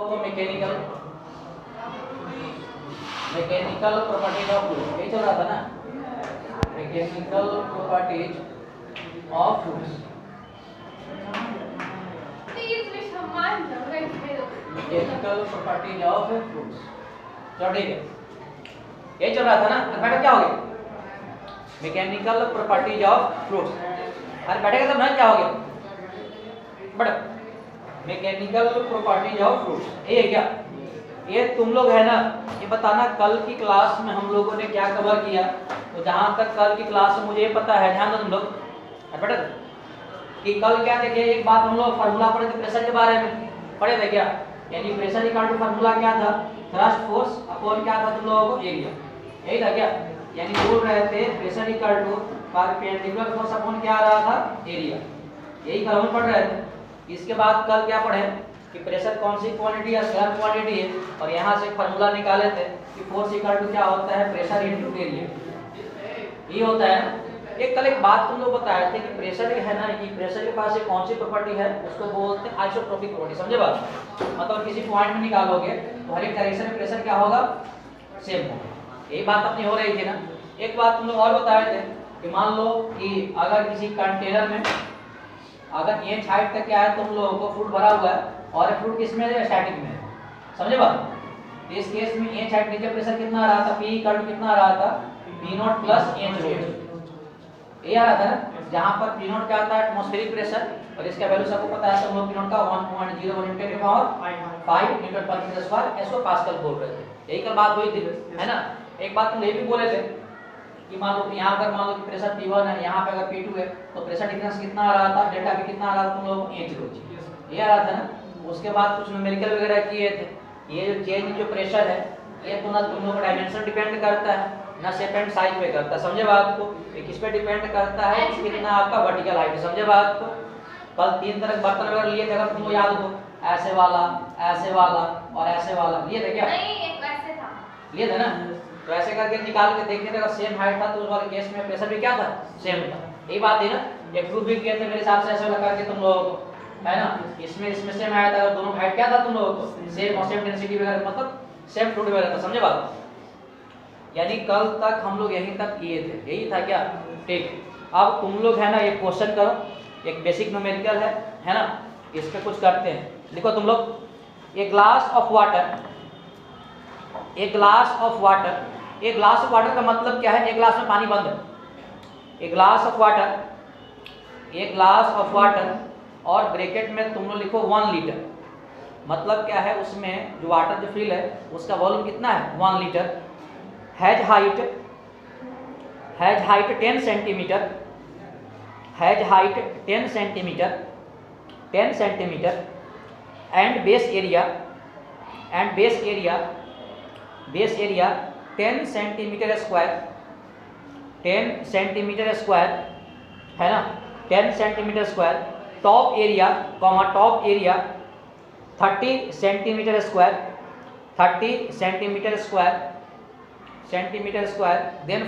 Mechanical properties of fluid यही चल रहा था ना, mechanical properties of fluids. Mechanical properties of fluids, चलो ठीक है, यही चल रहा था ना। तो बेटा क्या हो गया, मैकेनिकल प्रॉपर्टीज ऑफ फ्लूइड्स। अरे बैठेगा तब ना क्या हो गया बड़ा, मैकेनिकल प्रॉपर्टीज ऑफ फ्लूइड्स। ये क्या, ये तुम लोग है ना, ये बताना कल की क्लास में हम लोगों ने क्या कवर किया। तो जहां तक कल की क्लास में मुझे पता है, ध्यान दो तुम लोग बेटा, कि कल क्या देखे, एक बात हम लोग फार्मूला पढ़े थे प्रेशर के बारे में, पढ़े थे क्या, यानी प्रेशर इक्वल टू फार्मूला क्या था, थ्रस्ट फोर्स अपॉन क्या था तुम लोगों को, एरिया, यही था क्या। यानी बोल रहे थे pressure equal to perpendicular force upon क्या आ रहा था, एरिया, यही कल हम पढ़ रहे थे। इसके बाद कल क्या पढ़े कि प्रेशर कौन सी क्वांटिटी है, स्केलर क्वांटिटी है, और यहाँ से फार्मूला निकाले थे कि फोर्स इक्वल टू क्या होता है, प्रेशर इनटू एरिया, ये होता है ना। एक कल एक बात तुम लोग बताए थे कि प्रेशर है ना, कि प्रेशर के पास एक कौन सी प्रॉपर्टी है, उसको बोलते हैं आइसोट्रोपिक प्रॉपर्टी, समझे बात। मतलब किसी पॉइंट में निकालोगे तो हर एक डायरेक्शन में प्रेशर क्या होगा, सेम होगा, यही बात अपनी हो रही थी ना। एक बात तुम लोग और बताए थे कि मान लो कि अगर किसी कंटेनर में अगर इंच हाइट तक क्या है तुम लोगों को फ्रूट भरा हुआ है, और फ्रूट किस में है, स्टैटिक में है, समझे बात। इस केस में इंच हाइट नीचे प्रेशर कितना आ रहा था, P इक्वल टू कितना आ रहा था, P0 प्लस इंच रो, ये आ रहा था ना। जहां पर P0 क्या आता है, एटमॉस्फेरिक प्रेशर, और इसका वैल्यू सबको पता है, सब लोग P0 का 1.01 × 10⁵ न्यूटन पर मीटर स्क्वायर, इसको पास्कल बोल रहे थे, यही कल बात हुई थी, है ना। एक बात तुम ये भी बोले थे कि मान लो यहाँ अगर मान लो कि प्रेशर P1 है, यहाँ पे अगर P2 है, तो प्रेशर डिफरेंस कितना आ रहा था, डेल्टा P कितना आ रहा था तुम लोग, इंच रो, ये आ रहा था ना। उसके बाद कुछ न्यूमेरिकल वगैरह किए थे। ये जो चेंज जो प्रेशर है, ये तो ना तुम लोग का डायमेंशन डिपेंड करता है, ना शेप एंड साइज पे करता है, समझे बात को। ये किस पे डिपेंड करता है कि कितना आपका वर्टिकल हाइट है, समझे बात को। कल 3 तरह के बर्तन वगैरह लिए थे, अगर तुमको याद हो, ऐसे वाला और ऐसे वाला लिए थे क्या, नहीं एक वैसे था, लिए थे ना। तो ऐसे करके निकाल के देखते थे, अगर सेम हाइट था तो उस वाले केस में प्रेशर भी क्या था, सेम था, यही बात है ना। एक प्रूफ भी किए थे मेरे हिसाब से, ऐसे लगा करके तुम लोगों को, है ना। इसमें सेम आया था, दोनों हाइट क्या था तुम लोगों को, सेम, और सेम डेंसिटी वगैरह, मतलब सेम फ्लूइड वगैरह था, समझे बात। यानी कल तक हम लोग यहीं तक किए थे, यही था क्या, ठीक। अब तुम लोग है ना एक क्वेश्चन करो, एक बेसिक न्यूमेरिकल है ना, इस पे कुछ करते हैं। देखो तुम लोग, एक ग्लास ऑफ वाटर, एक ग्लास ऑफ वाटर, एक ग्लास ऑफ वाटर का मतलब क्या है, एक ग्लास में पानी बंद है, एक ग्लास ऑफ वाटर, एक ग्लास ऑफ वाटर, और ब्रैकेट में तुम लोग लिखो 1 लीटर, मतलब क्या है, उसमें जो वाटर जो फिल है उसका वॉल्यूम कितना है, 1 litre, has height 10 centimetre, has height 10 centimetre, 10 centimetre, and base area 10 centimetre square, 10 centimetre square, है ना, 10 centimetre square, top area 30 centimetre square, 30 centimetre square, then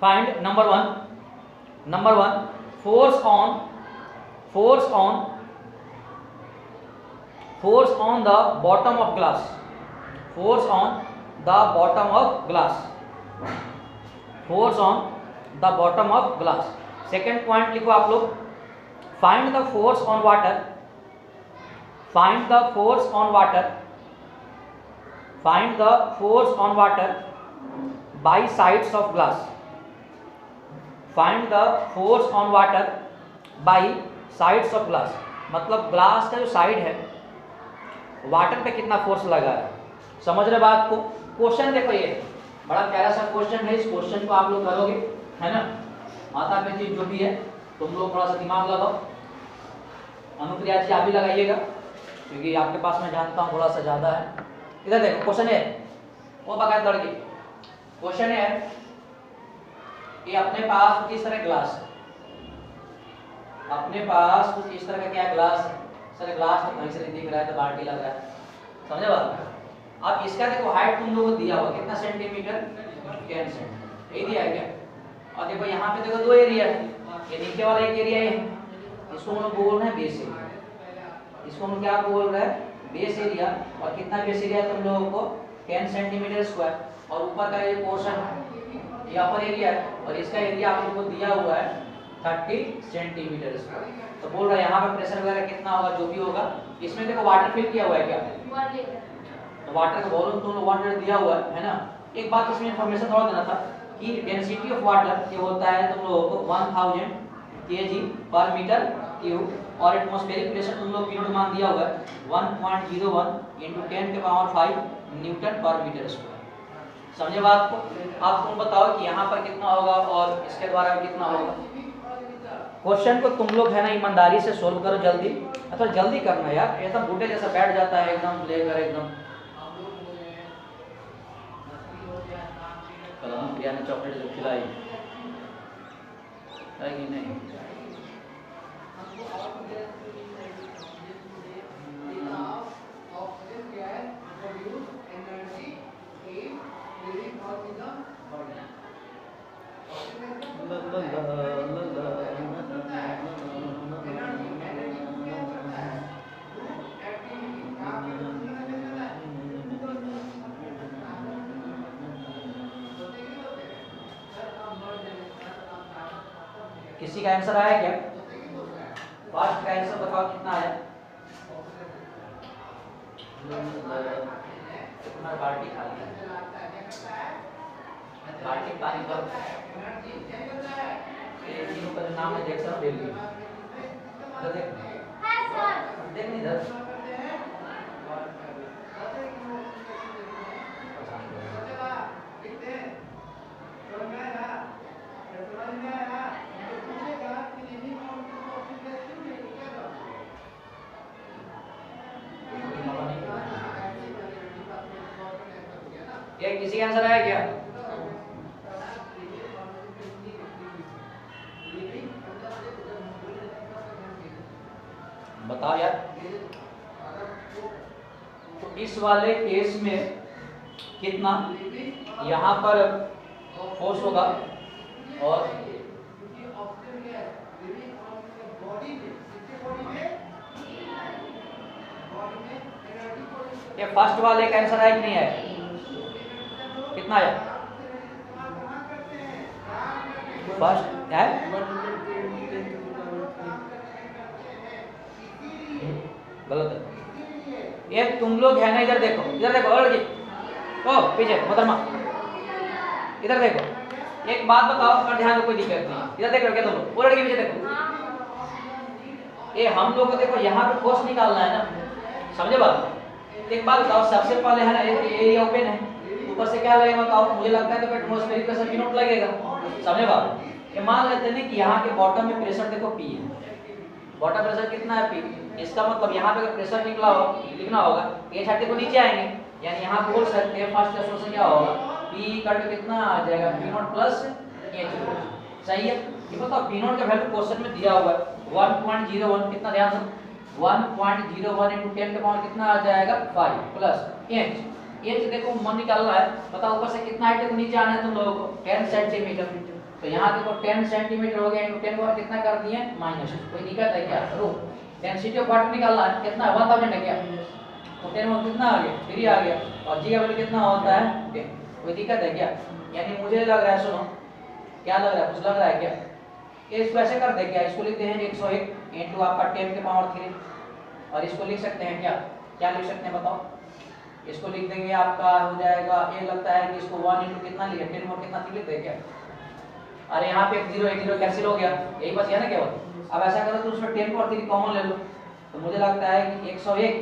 find number one force on the bottom of glass, force on the bottom of glass. Second point लिखो आप लोग, find the force on water, find the force on water by sides of glass, find the force on water by sides of glass, मतलब glass का जो side है water पे कितना force लगा है, समझ रहे बात को। क्वेश्चन देखो, ये बड़ा प्यारा सा क्वेश्चन है, इस क्वेश्चन को आप लोग करोगे, है ना। माता पिता जो भी है तुम लोग थोड़ा सा दिमाग लगाओ, अनुप्रिया जी आप भी लगाइएगा, क्योंकि आपके पास मैं जानता हूँ थोड़ा सा ज़्यादा है। इधर देखो क्वेश्चन है, वो बकायदा लड़की, क्वेश्चन है कि अपने पास कुछ इस तरह ग्लास है, अपने पास कुछ इस तरह का क्या ग्लास है, सर ग्लास तो कहीं से नहीं दिख रहा है, तो बाल्टी लग रहा है, समझे बात। अब इसका देखो हाइट तुम लोगों को दिया हुआ कितना सेंटीमीटर, 10 सेंटीमीटर, यही दिया है क्या। और देखो यहाँ पे देखो 2 एरिया है, ये नीचे वाला एक एरिया है, इसको हम लोग बोल रहे हैं बेस एरिया, इसको हम क्या बोल रहे हैं, बेस एरिया। और कितना बेस एरिया तुम लोगों को 10 सेंटीमीटर स्क्वायर, और ऊपर का ये पोर्शन ये अपर एरिया है, और इसका एरिया आप लोगों को दिया हुआ है 30 सेंटीमीटर स्क्वायर। तो बोल रहा है यहाँ पर प्रेशर वगैरह कितना होगा, जो भी होगा। इसमें देखो वाटर फिल किया हुआ है क्या, तो वाटर का वॉल्यूम तुम लोग 1 लीटर दिया हुआ है ना। एक बात इसमें इंफॉर्मेशन थोड़ा देना था कि डेंसिटी ऑफ वाटर ये होता है तुम लोगों को 1000 kg पर मीटर क्यूब, और एटमॉस्फेरिक प्रेशर तुम लोग यूनिट मान दिया हुआ है 1.01 × 10⁵ न्यूटन पर मीटर स्क्वायर। समझे बात को? आप तुम बताओ कि यहाँ पर कितना होगा और इसके द्वारा कितना होगा। क्वेश्चन को तुम लोग है ना ईमानदारी से सोल्व करो जल्दी, अच्छा जल्दी करना यार, एकदम बूटे जैसा बैठ जाता है एकदम लेकर एकदम। प्रिया ने चॉकलेट जो खिलाई है कि नहीं, किसी का आंसर आया क्या? फर्स्ट का आंसर बताओ कितना आया। बाल्टी खाली है, बाल्टी पानी भर, ये तीनों का नाम है देख सर डेली तो देख देख नहीं इधर ये किसी का आंसर आया क्या? बताओ यार। तो इस वाले केस में कितना यहाँ पर फोर्स होगा, और ये फर्स्ट वाले का आंसर आया कि नहीं आया? कितना आया? फर्स्ट है गलत है। ये तुम लोग है ना, इधर देखो, इधर देखो, और लड़की ओ पीछे मोहतरमा इधर देखो। एक बात बताओ और ध्यान दो, कोई दिक्कत नहीं, इधर देख रहे हो क्या तुम लोग? वो लड़की पीछे देखो। ये हम लोग को देखो यहाँ पे फोर्स निकालना है ना, समझे बात? एक बात बताओ, सबसे पहले है ना एरिया ओपन है, ऊपर से क्या लगेगा बताओ? मुझे लगता है तो एटमॉस्फेरिक प्रेशर P0 लगेगा, समझे बात? ये मान लेते हैं कि यहाँ के बॉटम में प्रेशर देखो P है, बॉटम प्रेशर कितना है P, इसका मतलब यहाँ पे अगर प्रेशर निकला हो लिखना होगा ये छाती को नीचे आएंगे, यानी यहाँ बोल सकते हैं फर्स्ट एक्सप्रेशन क्या होगा, P कट कितना आ जाएगा P0 प्लस H0, सही है? ये बताओ P0 का वैल्यू क्वेश्चन में दिया हुआ है 1.01, कितना ध्यान से 1.01 × 10 के पावर कितना आ जाएगा 5 प्लस H देखो मन निकालना है, बताओ ऊपर से कितना हाइट को नीचे आना है तुम लोगों को 10 सेंटीमीटर, तो यहाँ देखो 10 सेंटीमीटर हो गया, × 10 पावर कितना कर दिए माइनस, कोई दिक्कत है क्या? रो डेंसिटी ऑफ वाटर निकालना है, कितना 1000 है क्या, तो 10 में कितना आ गया 3 आ गया, और जी का वैल्यू कितना होता है 10, कोई दिक्कत है क्या? यानी मुझे लग रहा है, सुनो क्या लग रहा है, कुछ लग रहा है क्या? इसको ऐसे कर दे क्या, इसको लिखते हैं 101 इंटू आपका 10 के पावर 3, और इसको लिख सकते हैं क्या, क्या लिख सकते हैं बताओ? इसको लिख देंगे आपका हो जाएगा, ये लगता है कि इसको 1 इंटू कितना लिया 10 और कितना 3 लिख दे क्या? अरे यहाँ पे 1 0 कैंसिल हो गया, यही बच गया ना केवल। अब ऐसा करो तो उसमें 10 और 3 कॉमन ले लो, तो मुझे लगता है कि 101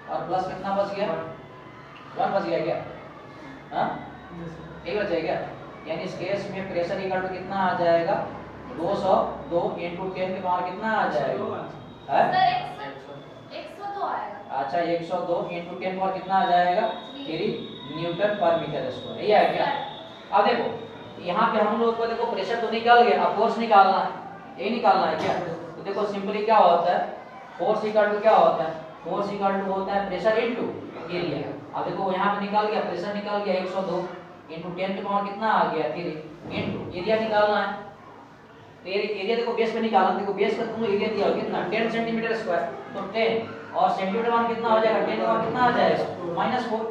और प्लस कितना बच गया 1 बच गया क्या? हाँ यही बच गया, यानी इस केस में प्रेशर इक्वल टू कितना आ जाएगा 202 इंटू 10 के पावर कितना आ जाएगा है? 102 आएगा। अच्छा 102 इंटू 10 पावर कितना आ जाएगा 3 न्यूटन पर मीटर स्क्वायर, यही है क्या? अब देखो यहाँ पे हम लोग को देखो प्रेशर तो निकल गया, अब फोर्स निकालना है, यही निकालना है क्या? तो देखो सिंपली क्या होता है, फोर्स इक्वल टू क्या होता है, फोर्स इक्वल टू होता है प्रेशर इनटू एरिया। अब देखो यहाँ पे निकल गया, प्रेशर निकल गया 102 इंटू 10 के पावर कितना आ गया 3 इंटू एरिया निकालना है, तो ये एरिया देखो बेस पे निकालना, देखो बेस का तुमको एरिया दिया हो कितना 10 सेंटीमीटर स्क्वायर, तो 10 और सेंटीमीटर मान कितना हो जाएगा 10 और कितना आ जाएगा -4,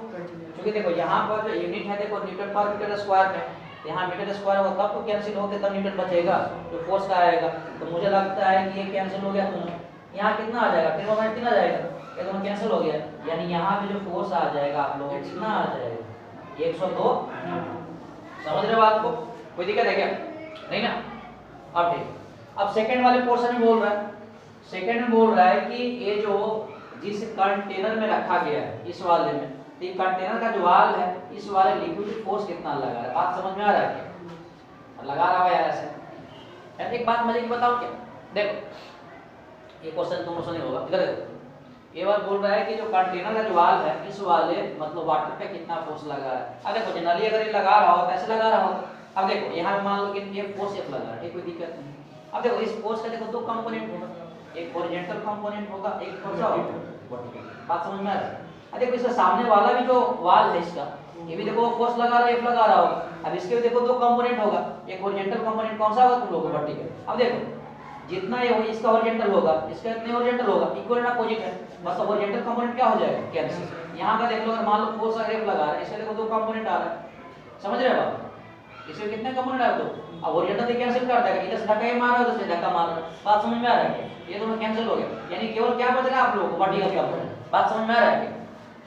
क्योंकि देखो यहाँ पर जो यूनिट है देखो न्यूटन पर मीटर स्क्वायर में, यहाँ मीटर स्क्वायर होगा तब तो कैंसिल होके तब न्यूटन बचेगा जो फोर्स का आएगा, तो मुझे लगता है कि ये कैंसिल हो गया दोनों, यहाँ कितना आ जाएगा 10 और 3 आ जाएगा, ये दोनों कैंसिल हो गया, यानी यहाँ पे जो फोर्स आ जाएगा आप लोगों को कितना आ जाएगा 102। समझ रहे हो बात को, कोई दिक्कत है क्या? नहीं ना? अब ठीक, अब सेकंड वाले पोर्शन में बोल रहा है, सेकंड में बोल रहा है कि ये जो जिस कंटेनर में रखा गया है इस वाले में, तो ये कंटेनर का जो वाल है इस वाले लिक्विड फोर्स कितना लगा है, बात समझ में आ रहा है क्या? लगा रहा है यार ऐसे। यार एक बात मजे की बताऊं क्या, देखो ये क्वेश्चन तुम सुने होगा, इधर देखो ये बात बोल रहा है कि जो कंटेनर का जो वाल है इस वाले मतलब वाटर पे कितना फोर्स लगा है। अब देखो जनरली अगर ये लगा रहा हो कैसे लगा रहा हो, अब देखो यहाँ पे मान लो कि ये फोर्स F लगा है, कोई दिक्कत नहीं। अब देखो इस फोर्स का देखो दो कंपोनेंट होगा, एक हॉरिजॉन्टल कंपोनेंट होगा, एक कौन सा वर्टिकल, बात समझ में आ रहा है? अब देखो इसका सामने वाला भी जो वाल है इसका, ये भी देखो फोर्स लगा रहा है F लगा रहा होगा, अब इसके भी देखो दो कंपोनेंट होगा, एक हॉरिजॉन्टल कंपोनेंट कौन सा होगा तुम लोगों को वर्टिकल। अब देखो जितना ये हो इसका हॉरिजॉन्टल होगा इसका इतने हॉरिजॉन्टल होगा, इक्वल एंड अपोजिट है, बस हॉरिजॉन्टल कंपोनेंट क्या हो जाएगा कैंसिल। यहाँ का देख लो अगर मान लो फोर्स अगर F लगा रहा है, इसका देखो दो कंपोनेंट आ रहा है, समझ रहे हो बात? इसमें कितने कंपोनेंट आ रहे हो, अब हॉरिजॉन्टल से कैंसिल कर देगा, इधर से धक्का ये मार रहा है उधर से धक्का मार रहा है, बात समझ में आ रहा है? ये दोनों कैंसिल हो गया, यानी केवल क्या बच रहा है आप लोगों को वर्टिकल कंपोनेंट, बात समझ में आ रहा है?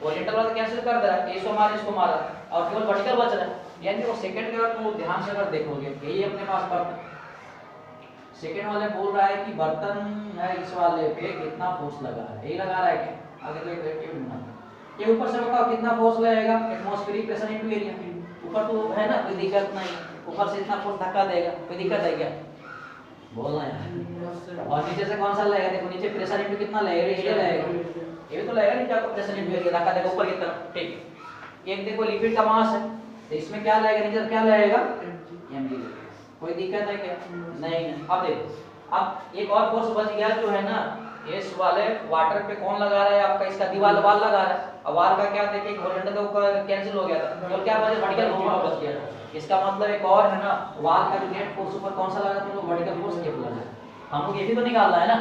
हॉरिजॉन्टल वाला कैंसिल कर दे रहा है, इसको मारा और केवल वर्टिकल बच रहा है, यानी वो सेकंड के अगर तुम ध्यान से अगर देखोगे यही अपने पास बर्तन, सेकंड वाले बोल रहा है कि बर्तन है इस वाले पे कितना फोर्स लगा है, यही लगा रहा है क्या? आगे तो एक वेक्यूम बना ये ऊपर से बताओ कितना फोर्स लगेगा, एटमॉस्फेरिक प्रेशर इनटू एरिया, ऊपर तो है ना कोई दिक्कत नहीं, ऊपर से इतना फोर्स धक्का देगा, कोई दिक्कत है क्या? बोलना है। और नीचे से कौन सा लगेगा, देखो नीचे प्रेशर इनटू कितना लगेगा, एरिया लगेगा, ये भी तो लगेगा नीचे आपको प्रेशर इनटू एरिया, धक्का देगा ऊपर की तरफ, ठीक। एक देखो लिक्विड का मास है तो इसमें क्या लगेगा, नीचे क्या लगेगा mg, कोई दिक्कत है क्या? नहीं। अब देखो अब एक और फोर्स बच गया जो है ना इस वाले वाटर पे कौन लगा रहा है आपका, इसका दीवार वाल लगा रहा है, अब वाल का क्या देखिए हॉरिजॉन्टल के ऊपर कैंसिल हो गया था, तो क्या बचा वर्टिकल फोर्स बच गया था, इसका मतलब एक और है ना वाल का जो नेट फोर्स ऊपर कौन सा लगा था, तो वर्टिकल फोर्स F लगा है, हमको ये भी तो निकालना है ना।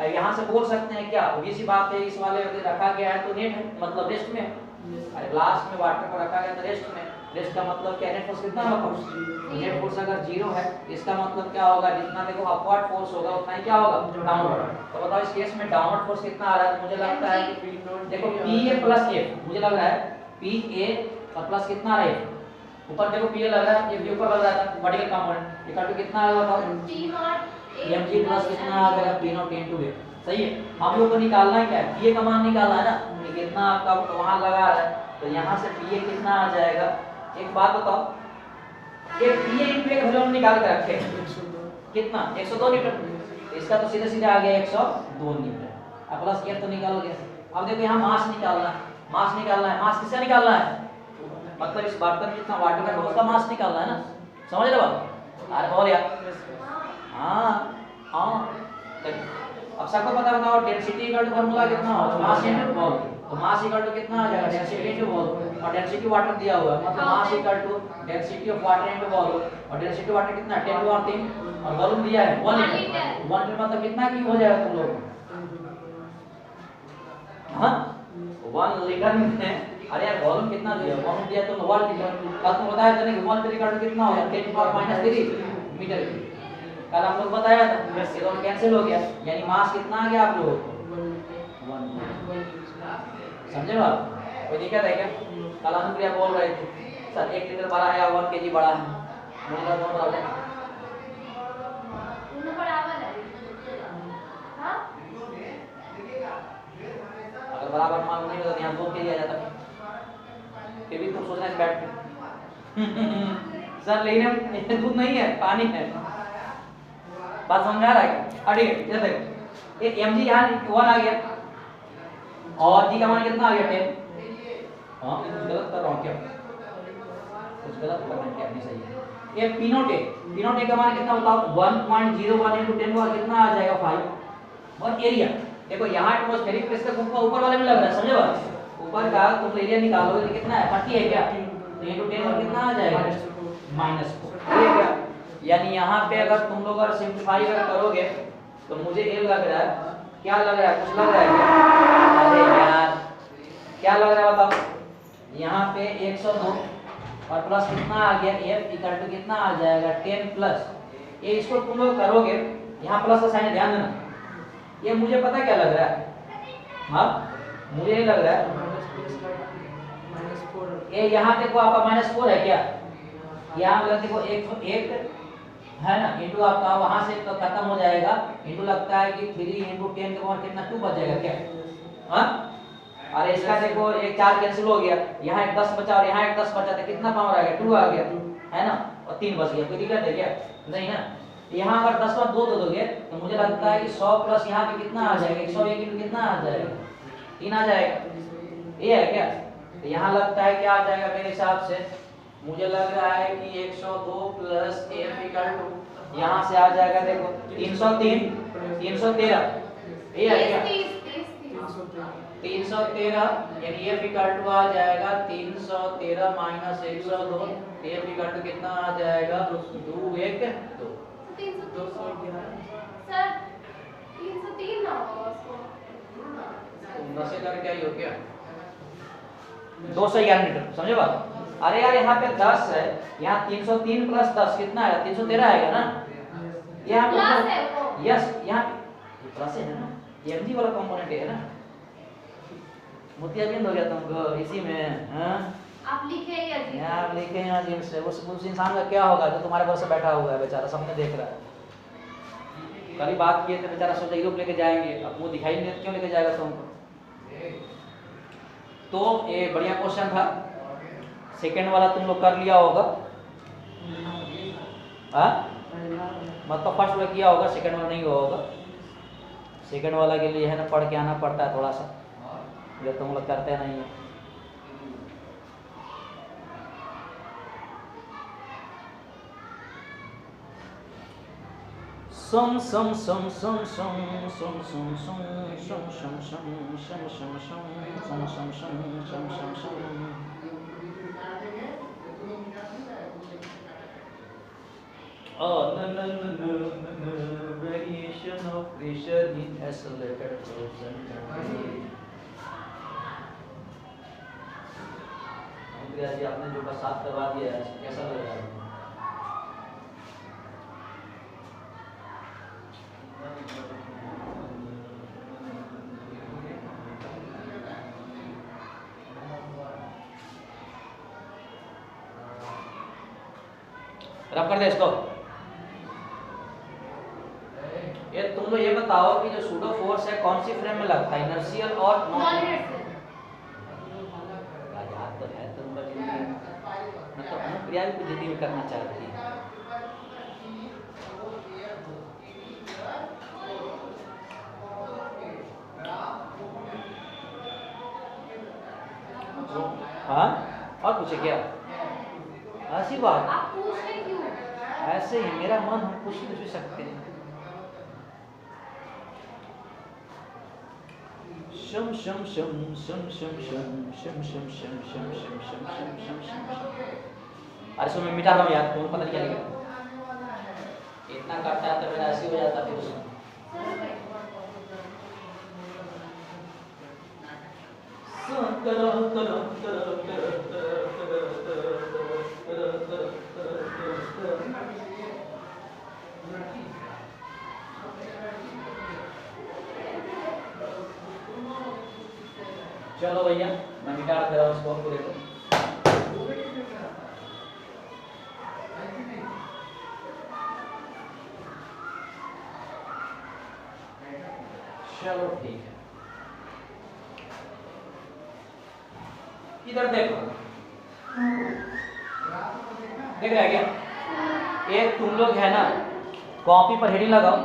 यहाँ से बोल सकते हैं क्या, obvious सी बात है इस वाले रखा गया है तो नेट है मतलब रेस्ट में, अरे ग्लास में वाटर को रखा गया तो रेस्ट में, रेस्ट का मतलब क्या नेट फोर्स कितना होगा, नेट फोर्स अगर 0 है इसका मतलब क्या होगा, जितना देखो अपवर्ड फोर्स होगा उतना ही क्या होगा डाउनवर्ड। तो बताओ इस केस में डाउनवर्ड फोर्स कितना आ रहा है, मुझे लगता है कि देखो PA प्लस F, मुझे लग रहा है PA और प्लस कितना है ऊपर देखो PA लग रहा है, ये ऊपर लग रहा था वर्टिकल कंपोनेंट, इक्वल टू कितना आएगा बताओ mg प्लस कितना आ गया P0 इनटू A, सही है। हम लोग को निकालना है क्या है, PA का मान निकालना है ना, कि कितना आपका वहां लगा रहा है, तो यहाँ से PA कितना आ जाएगा। एक बात बताओ ये PA इनटू एक वैल्यू निकाल के रखे कितना 102 न्यूटन, इसका तो सीधे सीधे आ गया 102 न्यूटन, अब प्लस F तो निकालोगे। अब देखो यहाँ मास निकालना है, मास निकालना है, मास किसका निकालना है, मतलब इस बर्तन में कितना वाटर है उसका मास निकालना है ना, समझ रहे बात? अरे बोल यार, हाँ हाँ अब सबको पता बताओ डेंसिटी इक्वल टू फार्मूला कितना हो, मास इनटू वॉल्यूम, तो मास इक्वल टू कितना आ जाएगा डेंसिटी इनटू वॉल्यूम, और डेंसिटी वाटर दिया हुआ है मतलब mass equal to density of water into volume, और डेंसिटी वाटर कितना 10 और 3 और वॉल्यूम दिया है 1 लीटर, 1 लीटर मतलब कितना की हो जाएगा तुम लोग, हां 1 लीटर में, अरे यार वॉल्यूम कितना दिया, वॉल्यूम दिया तो 1 लीटर, कल तुम बताया था कि 1 लीटर इक्वल टू कितना होगा 10 पावर -3 मीटर, कल आप लोग बताया था, ये दोनों कैंसिल हो गया, यानी मास कितना आ गया आप लोगों को 1, समझे बात? कोई दिक्कत है क्या? कल अनुप्रिया बोल रहे थे सर 1 लीटर बड़ा है या 1 kg बड़ा है, मुझे लगा कौन बड़ा है, दोनों बराबर है, हां अगर बराबर मालूम नहीं होता यहाँ 2 kg आ जाता, फिर भी तुम सोचना है बैठ के सर लेकिन दूध नहीं है पानी है, बात समझ में आ रहा है क्या? ठीक है, ये देखो ये mg यहाँ 1 आ गया और g का मान कितना आ गया 10, हाँ कुछ गलत कर रहा हूँ क्या, कुछ गलत कर रहा हूँ क्या, नहीं सही है। ये P0 का मान कितना बताओ 1.01 into 10 का कितना आ जाएगा 5, और एरिया देखो यहाँ एटमॉस्फेरिक प्रेशर ऊपर वाले में लग रहा है, समझे बात? ऊपर का तुम एरिया निकालोगे तो कितना है 30 है क्या, तो into 10 और कितना आ जाएगा -4, ये क्या यानी यहाँ पे अगर तुम लोग अगर सिंप्लीफाई अगर करोगे तो मुझे ये लग रहा है, क्या लग रहा है, कुछ लग रहा है क्या? अरे यार क्या लग रहा है बताओ। यहाँ पे 102 और प्लस कितना आ गया, f इक्वल टू कितना आ जाएगा 10 प्लस, ये इसको तुम लोग करोगे, यहाँ प्लस का साइन ध्यान देना, ये मुझे पता क्या लग रहा है, हाँ मुझे ये लग रहा है ये यहाँ देखो आपका -4 है क्या, यहाँ मतलब देखो 101 है ना, इंटू आपका वहां से तो खत्म हो जाएगा, इंटू लगता है कि 3 इंटू 10 के पावर कितना 2 बच जाएगा क्या, हाँ अरे इसका देखो एक 4 कैंसिल हो गया, यहाँ एक 10 बचा और यहाँ एक 10 बचा, तो कितना पावर आ गया 2 आ गया है ना, और 3 बच गया, कोई दिक्कत है क्या, नहीं ना। यहाँ अगर 10 बार 2 दे दोगे तो मुझे लगता है कि 100 प्लस यहाँ पे कितना आ जाएगा, 101 इंटू कितना आ जाएगा 3 आ जाएगा, ये है क्या, तो यहाँ लगता है क्या आ जाएगा मेरे हिसाब से, मुझे लग रहा है कि 102 प्लस f इक्वल टू यहाँ से आ जाएगा देखो 303 313, ये है क्या 313, यानी f इक्वल टू आ जाएगा 313 माइनस 102, f इक्वल टू कितना आ जाएगा 212 सर 303 ना होगा उसको, तुम 10 से करके आई हो क्या, 211 मीटर, समझे बात। अरे यार यहाँ पे 10 है, यहाँ 303 प्लस 10 कितना आएगा 313 आएगा ना, यहाँ प्लस है वो, यस यहाँ प्लस है ना, ये mg वाला कंपोनेंट है ना, मोतियाबिंद हो गया तुमको इसी में, हाँ आप लिखे ही अजीब, यहाँ लिखे हैं अजीब से, उस इंसान का क्या होगा जो तुम्हारे पास बैठा हुआ है बेचारा, सबने देख रहा है, कल बात किए थे बेचारा सोचा यूरोप लेके जाएंगे, अब वो दिखाई नहीं क्यों लेके जाएगा तुमको। तो ये बढ़िया क्वेश्चन था, सेकेंड वाला तुम लोग कर लिया होगा, हाँ मतलब फर्स्ट वाला किया होगा, सेकेंड वाला नहीं हुआ होगा, सेकेंड वाला के लिए है ना पढ़ के आना पड़ता है थोड़ा सा, जब तुम लोग करते नहीं है। सम सम सम सम सम सम सम सम सम सम सम सम सम सम सम सम सम सम Oh, no, variation of pressure in accelerated frozen country. जी आपने जो बस साफ करवा दिया है, कैसा लग रहा है? रब कर दे इसको। ये तुम लोग ये बताओ कि जो सूडो फोर्स है कौन सी फ्रेम में लगता है, इनर्शियल और नॉन इनर्शियल? याद तो है तुम लोग, मतलब अनुक्रिया भी जिंदगी में करना चाहती है। हाँ और पूछे क्या, ऐसी बात आप पूछते क्यों? ऐसे ही मेरा मन, हम पूछ भी सकते हैं। शम शम शम शम शम शम शम शम शम शम शम शम शम शम शम। अरे सुन मैं मिटा रहा हूँ यार, तुम पता नहीं क्या लिखा, इतना करता है तो मेरा ऐसे हो जाता फिर उसमें। चलो भैया मैं मिटा दे रहा हूँ उसको पूरे को। चलो ठीक है, इधर देखो, देख रहा है क्या, एक तुम लोग है ना कॉपी पर हेडिंग लगाओ,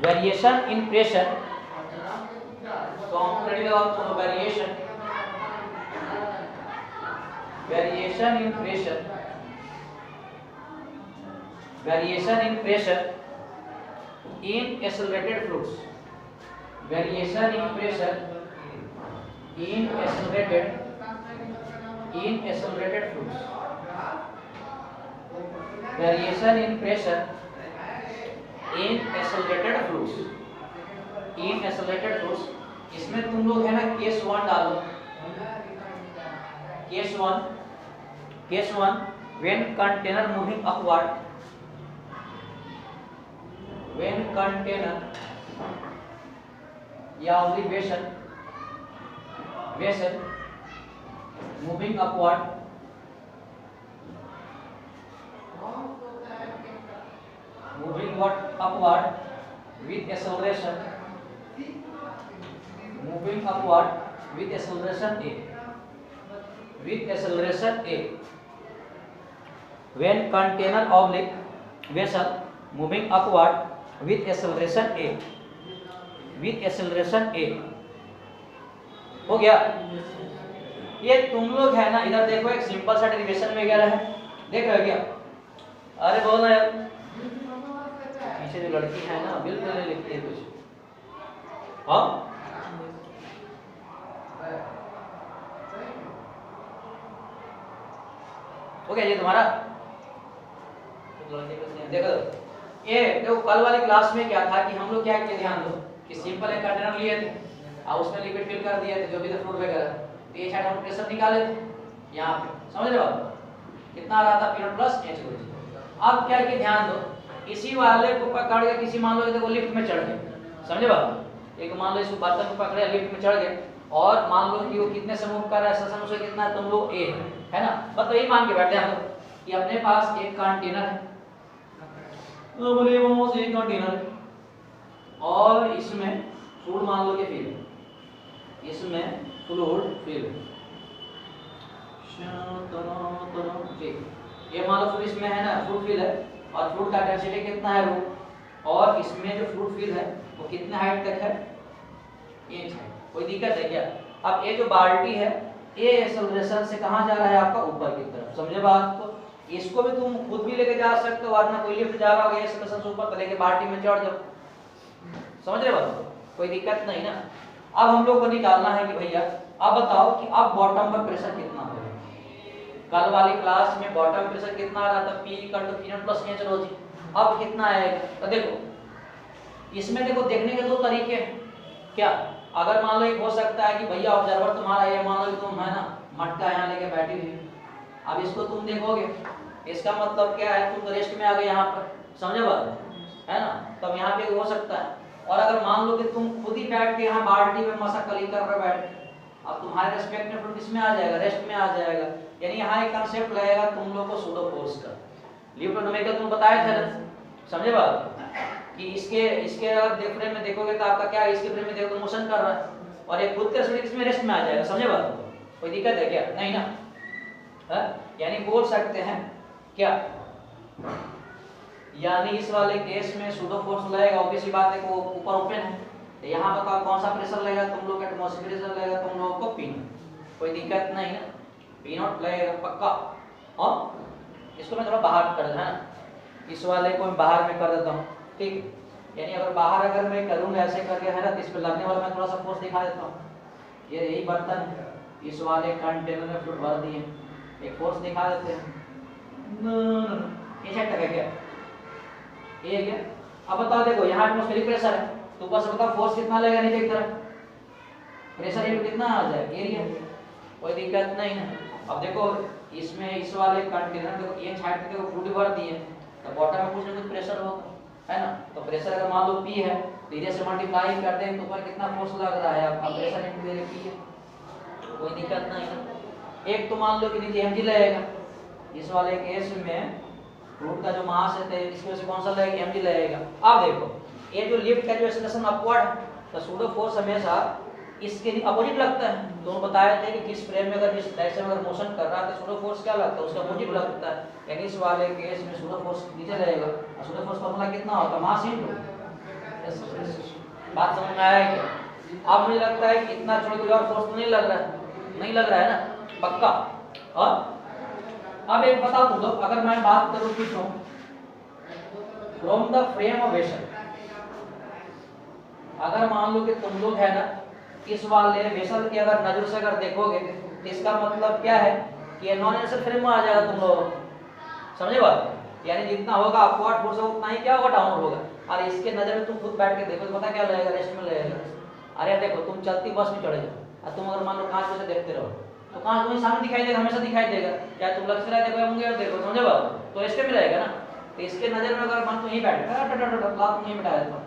वेरिएशन इन प्रेशर, कॉपी पर हेडिंग लगाओ तो variation in pressure, variation in pressure in accelerated fluids, variation in pressure in accelerated fluids, variation in pressure in accelerated fluids, in accelerated fluids, इसमें तुम लोग है ना केस 1 डालो, case 1 when container moving upward, when container या only vessel moving upward, moving what upward with acceleration, moving upward with acceleration a, with acceleration a, when container oblique vessel moving upward with acceleration a, with acceleration a, हो गया। ये तुम लोग है ना इधर देखो एक सिंपल सा डेरिवेशन वगैरह है, देख रहे हो क्या? अरे बोल ना यार, पीछे जो लड़की है ना बिल्कुल नहीं लिखती है कुछ। हाँ हो गया ये तुम्हारा। देखो ये देखो कल वाली क्लास में क्या था कि हम लोग क्या किए, ध्यान दो कि सिंपल एक कंटेनर लिए थे और उसमें लिक्विड फिल कर दिए थे जो भी था फ्लूइड वगैरह, तो ये साइड हम प्रेशर निकाले थे यहाँ पे, समझ रहे हो आप कितना आ रहा था P0 प्लस H। अब क्या कि ध्यान दो इसी वाले को पकड़ के किसी मान लो देखो लिफ्ट में चढ़ गए, समझे बात, एक मान लो इस बर्तन को पकड़े लिफ्ट में चढ़ गए और मान लो कि वो कितने से मूव कर रहा है, ससन से कितना है, तुम लोग ए है ना, बस यही मान के बैठे हम लोग कि अपने पास एक कंटेनर है, तो बोले वो एक कंटेनर है और इसमें फ्लूइड मान लो कि फिल है, इसमें फ्लूइड फिल है, ये मान लो फ्लूइड इसमें है ना, फ्लूइड फिल है और फ्लूइड का डेंसिटी कितना है रो, और इसमें जो फ्लूइड फिल है वो कितने हाइट तक है, इंच है, कोई दिक्कत है क्या? अब ये जो बाल्टी है ये एक्सेलरेशन से कहां जा रहा है आपका ऊपर की तरफ, समझे बात? तो इसको भी तुम खुद भी लेके जा सकते हो, वरना कोई लिफ्ट जा रहा होगा एक्सेलरेशन से ऊपर तो लेके बाल्टी में चढ़ जाओ, समझ रहे बात? कोई दिक्कत नहीं ना। अब हम लोग को निकालना है कि भैया अब बताओ कि अब बॉटम पर प्रेशर कितना होगा। कल वाली क्लास में बॉटम प्रेशर कितना आ रहा था, P = P0 प्लस H रो जी, अब कितना आएगा? तो देखो इसमें देखो देखने के दो तरीके हैं क्या, अगर मान लो एक हो सकता है कि भैया ऑब्जर्वर तुम्हारा ये मान लो तुम है ना मटका यहाँ लेके बैठी हुई, अब इसको तुम देखोगे इसका मतलब क्या है, तुम तो रेस्ट में आ गए यहाँ पर, समझे बात है ना, तब यहाँ पे हो सकता है। और अगर मान लो कि तुम खुद ही बैठ के यहाँ बाल्टी में मशक्कत कर रहे बैठ, अब तुम्हारे रेस्पेक्ट में किस में आ जाएगा, रेस्ट में आ जाएगा, यानी यहाँ एक कंसेप्ट लगेगा तुम लोग को सूडो फोर्स का, लिफ्टोनोमिकल तुम बताए थे ना, समझे बात कि इसके अगर फ्रेम में देखोगे तो आपका क्या, इसके फ्रेम में देखो तो मोशन कर रहा है और एक खुद के रेस्पेक्ट में रेस्ट में आ जाएगा, समझे बात? कोई दिक्कत है क्या? नहीं ना, है? यानी बोल सकते हैं क्या, यानी इस वाले केस में सूडो फोर्स लगेगा, ऑब्वियसली बात है वो ऊपर ओपन है, तो यहाँ बताओ कौन सा प्रेशर लगेगा, तुम लोग एटमॉस्फेरिक प्रेशर लगेगा तुम लोगों को P0, कोई दिक्कत नहीं ना, P0 लगेगा पक्का। और इसको मैं थोड़ा बाहर कर देना, इस वाले को मैं बाहर में कर देता हूँ, ठीक, यानी अगर बाहर अगर मैं करूँगा ऐसे करके है ना, तो इस पर लगने वाला मैं थोड़ा सा फोर्स दिखा देता हूँ, ये यही बर्तन इस वाले कंटेनर में फ्लूइड भर दिए, एक फोर्स दिखा देते हैं, ये चेक करें क्या, ये क्या, अब बताओ देखो यहाँ एटमॉस्फेरिक प्रेशर है तो ऊपर से बताओ फोर्स कितना लगेगा नीचे की तरफ, प्रेशर ये कितना आ जाएगा, एरिया, कोई दिक्कत नहीं ना। अब देखो इसमें इस वाले कंटेनर देखो ये साइड पे देखो फ्लूइड भर दिए, तो बॉटम में कुछ ना कुछ प्रेशर होगा, है ना, तो प्रेशर अगर मान लो P है तो एरिया से मल्टीप्लाई कर दें तो ऊपर कितना फोर्स लग रहा है, अब प्रेशर इनटू एरिया P है, कोई दिक्कत नहीं ना। एक तो मान लो कि नीचे mg लगेगा, इस वाले केस में फ्लूइड का जो मास है इसमें से कौन सा लगेगा, mg लगेगा। अब देखो ये जो लिफ्ट का जो एक्सेलरेशन अपवर्ड है तो सूडो फोर्स हमेशा इसके अपोजिट लगता है, दोनों बताए थे कि किस फ्रेम में अगर जिस डायरेक्शन में अगर मोशन कर रहा है तो सूडो फोर्स क्या लगता है, उसका अपोजिट लगता है, यानी इस वाले केस में सूडो फोर्स नीचे रहेगा और सूडो फोर्स फॉर्मूला कितना होता है, मास इनटू, बात समझ में आया क्या? अब मुझे लगता है कि इतना छोड़ कोई और फोर्स तो नहीं लग रहा है, नहीं लग रहा है ना पक्का। और अब एक बता दूं, अगर मैं बात करूं कि from the frame of vessel, अगर मान लो कि तुम लोग है ना इस वाले वेसल की अगर नजर से अगर देखोगे तो इसका मतलब क्या है कि ये नॉन इनर्शियल फ्रेम में आ जाएगा तुम लोग, समझे बात? यानी जितना होगा अपवर्ड फोर्स उतना ही क्या होगा डाउनवर्ड होगा। और इसके नजर में तुम खुद बैठ के देखो तो पता क्या लगेगा, रेस्ट में लगेगा। अरे देखो तुम चलती बस में चढ़े जाओ और तुम अगर मान लो कांच में से देखते रहो तो कांच तुम्हें सामने दिखाई देगा, हमेशा दिखाई देगा, चाहे तुम लक्ष्य रहे देखो या मुंगेर देखो, समझे बात? तो रेस्ट में रहेगा ना। तो इसके नजर में अगर मान तो यहीं बैठ गया लात नहीं मिटा देता,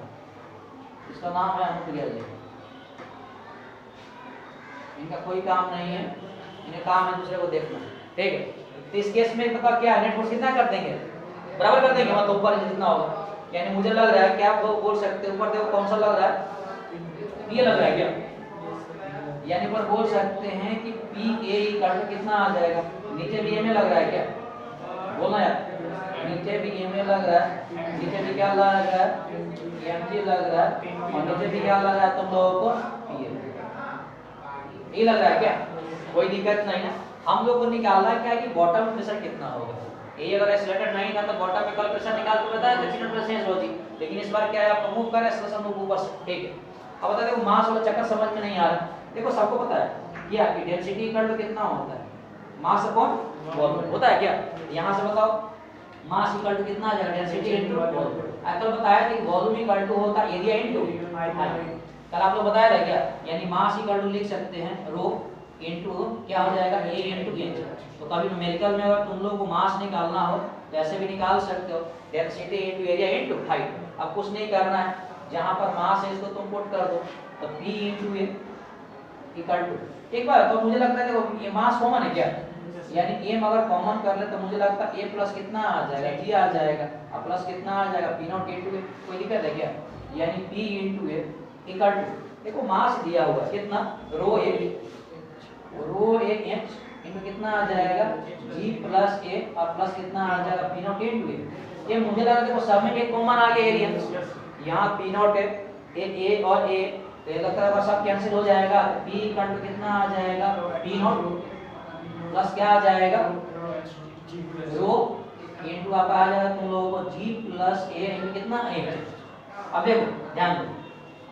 इसका नाम है अनुक्रिया जी। इनका कोई काम नहीं है, इन्हें काम है दूसरे को देखना, ठीक है। तो इस केस में मतलब क्या नेट फोर्स कितना कर देंगे, बराबर कर देंगे, मतलब ऊपर जितना होगा। यानी मुझे लग रहा है क्या आप बोल सकते हैं, ऊपर देखो कौन सा लग रहा है, ये लग रहा है क्या, यानी ऊपर बोल सकते हैं कि पी ए इक्वल टू कितना आ जाएगा, नीचे भी ए में लग रहा है क्या, बोलना यार, नीचे भी ए में लग रहा है, नीचे भी क्या लग रहा है, एम जी लग रहा है, और नीचे भी क्या लग रहा है तुम लोगों को, ये लग रहा है क्या, कोई दिक्कत नहीं है। हम लोग को निकालना है क्या कि बॉटम प्रेशर कितना होगा। ये अगर एक्सीलरेटर नहीं था तो बॉटम में कल प्रेशर निकाल के बताया था फिर प्रेशर हो जी, लेकिन इस बार क्या है आपको मूव कर एक्सीलरेशन मूव ऊपर से, ठीक है। अब बता देखो मास वाला चक्कर समझ में नहीं आ रहा, देखो सबको पता है कि आपकी डेंसिटी इक्वल टू कितना होता है, मास अपॉन वॉल्यूम होता है क्या, यहां से बताओ मास इक्वल टू कितना आ जाएगा, डेंसिटी इनटू वॉल्यूम। कल बताया था कि वॉल्यूम इक्वल टू होता है एरिया इनटू, कल आप लोग बताया था क्या, यानी मास इक्वल टू लिख सकते हैं रो इनटू क्या हो जाएगा ए इनटू एच। तो कभी न्यूमेरिकल में अगर तुम लोग को मास निकालना हो तो ऐसे भी निकाल सकते हो, density into area into height. अब कुछ नहीं करना है, जहां पर मास है इसको तुम पुट कर दो, तो p into A equal to, एक बार तो मुझे लगता है देखो ये मास कॉमन है क्या, यानी m अगर कॉमन कर ले तो मुझे लगता है a प्लस कितना आ जाएगा, g आ जाएगा, और प्लस कितना आ जाएगा p नॉट इनटू a, कोई दिक्कत है क्या, यानी p into a equal to, देखो मास दिया हुआ कितना रो ए एच इनमें कितना आ जाएगा g प्लस a और प्लस कितना आ जाएगा p नॉट इनटू a। ये मुझे लगा देखो सब में एक कॉमन आ गया एरिया, यहाँ p नॉट है a और a, तो ये लगता है सब कैंसिल हो जाएगा, p इक्वल टू कितना आ जाएगा p नॉट प्लस क्या आ जाएगा रो इनटू आप आ जाएगा तुम लोगों को g प्लस a इनमें कितना a। अब देखो ध्यान दो,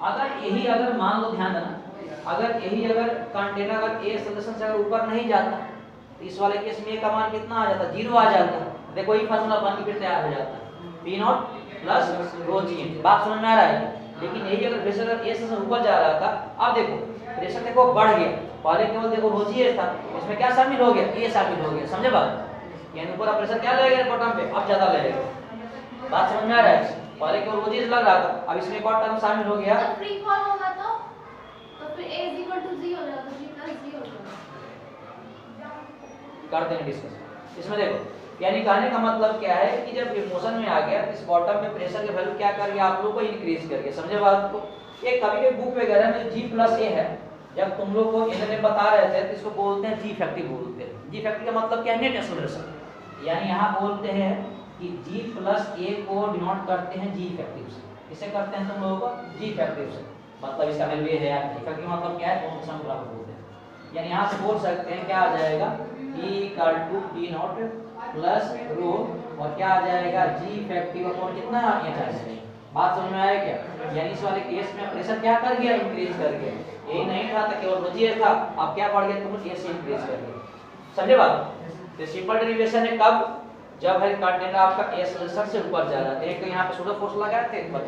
अगर मान लो ध्यान देना, अगर कंटेनर अगर ए सॉल्यूशन से अगर ऊपर नहीं जाता तो इस वाले केस में ए का मान कितना आ जाता, जीरो आ जाता। देखो ये फार्मूला बन के फिर तैयार हो जाता है, पी नॉट प्लस रो जी। बात समझ में आ रहा है? लेकिन यही अगर प्रेशर अगर ए से ऊपर जा रहा था, अब देखो प्रेशर देखो बढ़ गया, पहले केवल देखो रो जी था, इसमें क्या शामिल हो गया, ए शामिल हो गया, समझे बात? यानी ऊपर प्रेशर क्या लगेगा बॉटम पे, अब ज्यादा लगेगा। बात समझ में आ रहा है? पहले केवल रो जी लग रहा था, अब इसमें एक और टर्म शामिल हो गया, जब फ्री फॉल होगा तो फिर a g हो जाएगा, तो g प्लस g हो जाएगा। करते हैं डिस्कस। इसमें देखो यानी कहने का मतलब क्या है कि जब मोशन में आ गया तो इस बॉटम में प्रेशर के वैल्यू क्या कर गया, आप लोग को इंक्रीज कर गया, समझे बात को? एक कभी के बुक वगैरह में g प्लस a है, जब तुम लोग को इन्होंने बता रहे थे तो इसको बोलते हैं g इफेक्टिव बोलते हैं। g इफेक्टिव का मतलब क्या है, नेट एक्सेलरेशन, यानी यहाँ बोलते हैं कि g प्लस a को डिनोट करते हैं g इफेक्टिव से, इसे करते हैं तुम लोगों को g इफेक्टिव से, मतलब इसका वैल्यू ये है। इफेक्टिव मतलब क्या है, मोशन बराबर बोलते हैं। यानी यहाँ से बोल सकते हैं क्या आ जाएगा, E equal to P naught plus rho और क्या आ जाएगा G इफेक्टिव अपॉन कितना H आ जाएगा। बात समझ में आया क्या? यानी इस वाले केस में प्रेशर क्या कर गया, इंक्रीज कर गया। ये नहीं था तो केवल रो G था, अब क्या बढ़ गया, तुम A से इंक्रीज कर गया, समझे बात? तो सिंपल डेरिवेशन है कब, जब है कंटेनर आपका एक्सेलरेशन से ऊपर जा रहा है। एक यहाँ पे सूडो फोर्स लगाए थे, एक बार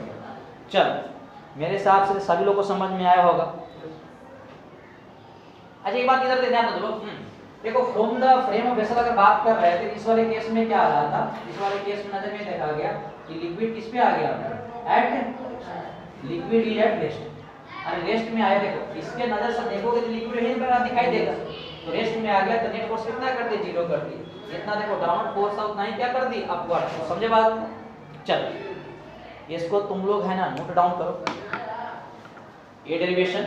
चल मेरे हिसाब से सभी लोगों को समझ में आया होगा। अच्छा एक बात इधर से ध्यान दो लोग, देखो from the frame of vessel अगर बात कर रहे थे, इस वाले केस में क्या आ रहा था, इस वाले केस में नजर में देखा गया कि लिक्विड किस पे आ गया, at liquid is at rest. अरे रेस्ट में आया, देखो इसके नजर से देखोगे तो लिक्विड यहीं पर दिखाई देगा, तो रेस्ट में आ गया तो नेट फोर्स कितना कर दी, जीरो कर दी। जितना देखो डाउनवर्ड फोर्स था उतना ही क्या कर दी, अपवर्ड, समझे बात? चल इसको तुम लोग है ना नोट डाउन करो, ये डेरिवेशन।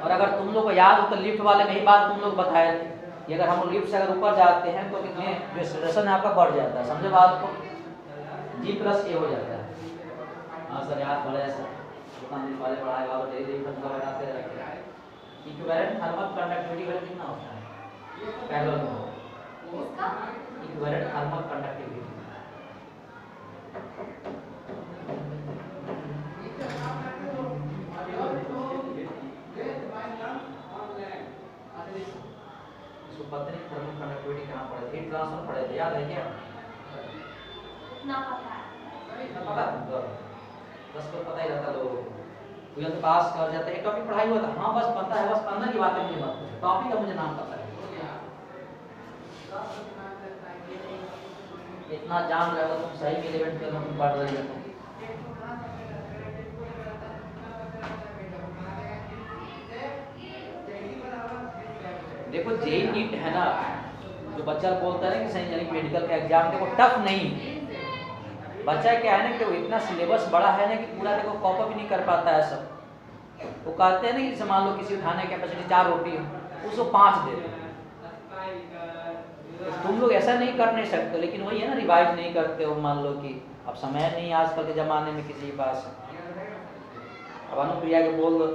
और अगर तुम लोग को याद हो तो लिफ्ट वाले में ही बात तुम लोग बताए थे कि अगर हम लिफ्ट से अगर ऊपर जाते हैं तो कितने जो एक्सेलरेशन है आपका बढ़ जाता है, समझे बात को? G प्लस A हो जाता है। हाँ सर याद बढ़े सर, दुकान दिन वाले पढ़ाए वाले धीरे धीरे खत्म कराते रहते हैं। इक्विवेलेंट थर्मल कंडक्टिविटी वैल्यू कितना होता है, पैरेलल में इसका इक्विवेलेंट थर्मल कंडक्टिविटी पता नहीं थर्मल कंडक्टिविटी कहाँ पढ़े थे, हीट ट्रांसफर पढ़े थे, याद है क्या? ना पता है। ना पता तुमको? बस को पता ही रहता लोगों को, मुझे तो पास कर जाते हैं, टॉपिक पढ़ाई हुआ था, हाँ बस पता है, बस अंदर की बातें मुझे मत, टॉपिक का मुझे नाम पता है, इतना जान रहे हो तुम सही में 11th में तुम पढ़ रही हो। देखो जेई नीट है ना, जो बच्चा बोलता है ना कि सही यानी मेडिकल का एग्जाम देखो टफ नहीं है, बच्चा क्या है ना कि वो इतना सिलेबस बड़ा है ना कि पूरा देखो कॉप अप ही नहीं कर पाता है सब, वो कहते हैं ना कि जैसे मान लो किसी खाने की कैपेसिटी 4 रोटी है उसको 5 दे दो, तो तुम लोग ऐसा नहीं कर नहीं सकते, लेकिन वही है ना रिवाइज नहीं करते हो, मान लो कि अब समय नहीं आजकल के ज़माने में किसी के पास, अब अनुप्रिया के बोल दो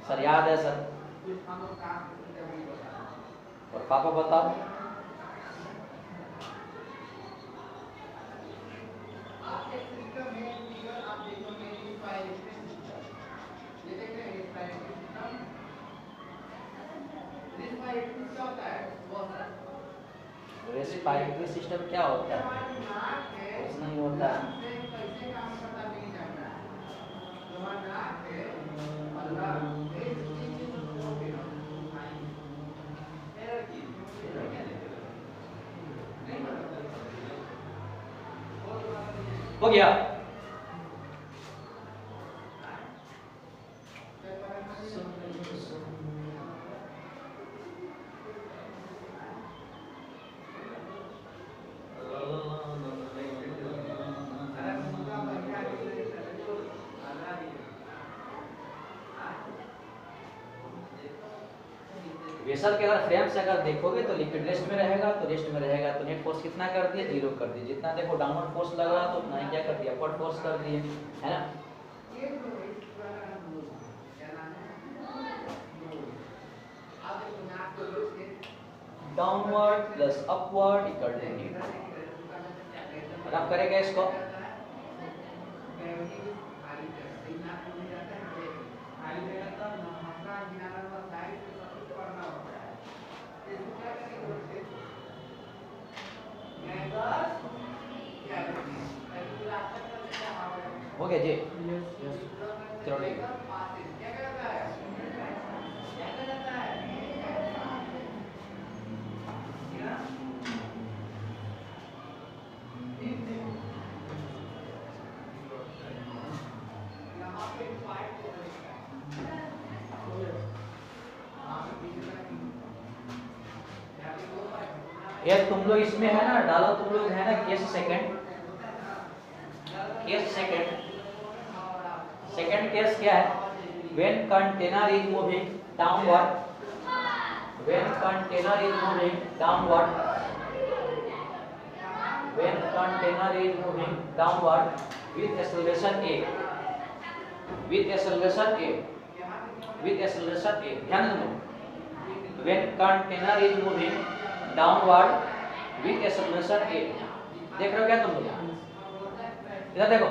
सर याद है सर, और पापा बताओ रेस्पिरेटरी सिस्टम क्या होता है? कुछ नहीं होता है। हो गया? वेसल के अगर फ्रेम से अगर देखोगे तो लिक्विड रेस्ट में रहेगा, तो रेस्ट में रहेगा तो नेट फोर्स कितना कर दिए? 0 कर दिए, जितना देखो डाउनवर्ड फोर्स लग रहा तो उतना ही क्या कर दिया? अपवर्ड फोर्स कर दिए, है ना? Downward plus upward equal to new, rough करेगा इसको, हो गया जी? चलो ठीक है। यार तुम लोग इसमें है ना डालो, तुम लोग है ना केस सेकंड केस क्या है? When container is moving downward, when container is moving downward, when container is moving downward with acceleration a, with acceleration a, with acceleration a, ध्यान दो, when container is moving downward with acceleration a, देख रहे हो क्या तुम लोग? इधर देखो,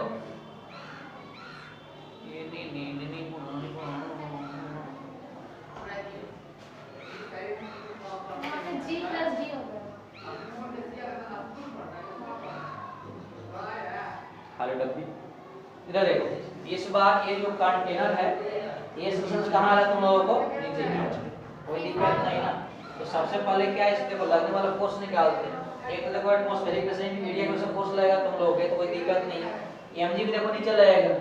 G plus D होगा। खाली डब्बी। इधर देखो, इस बार ये जो कंटेनर है ये सबसे कहाँ आ रहा है तुम लोगों को? नीचे, कोई दिक्कत नहीं ना। तो सबसे पहले क्या है, इसको लगने वाला फोर्स निकालते हैं। एक तो देखो एटमॉस्फेरिक प्रेशर एरिया के ऊपर फोर्स लगेगा तुम लोगों के, तो कोई दिक्कत नहीं है। mg भी देखो नीचे लगेगा,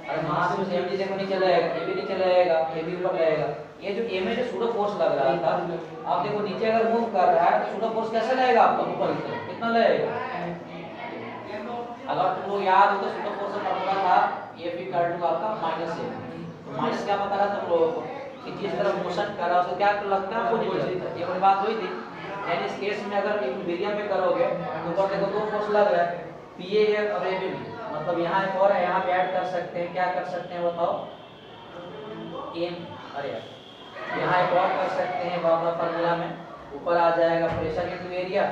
और मास में mg देखो नीचे लगेगा, ये भी नीचे लगेगा, ये भी ऊपर लगेगा। ये जो m है जो सूडो फोर्स लग रहा था, आप देखो नीचे अगर मूव कर रहा है तो सूडो फोर्स कैसे लगेगा आपका? ऊपर की तरफ कितना लगेगा? अगर तुम लोग याद हो तो सूडो फोर्स का फॉर्मूला था F इक्वल टू आपका माइनस m। तो माइनस क्या बता रहा तुम लोगों को कि जिस तरफ मोशन कर रहा है उसको क्या लगता है? पॉजिटिव। ये बड़ी बात हुई थी। यानी इस केस में अगर इक्विलिब्रियम में करोगे तो ऊपर देखो दो फोर्स लग रहा है, PA और AB भी, मतलब यहाँ एक और है, यहाँ पे ऐड कर सकते हैं, क्या कर सकते हैं बताओ? m, अरे यार यहाँ एक और कर सकते हैं वाला फार्मूला में, ऊपर आ जाएगा pressure into area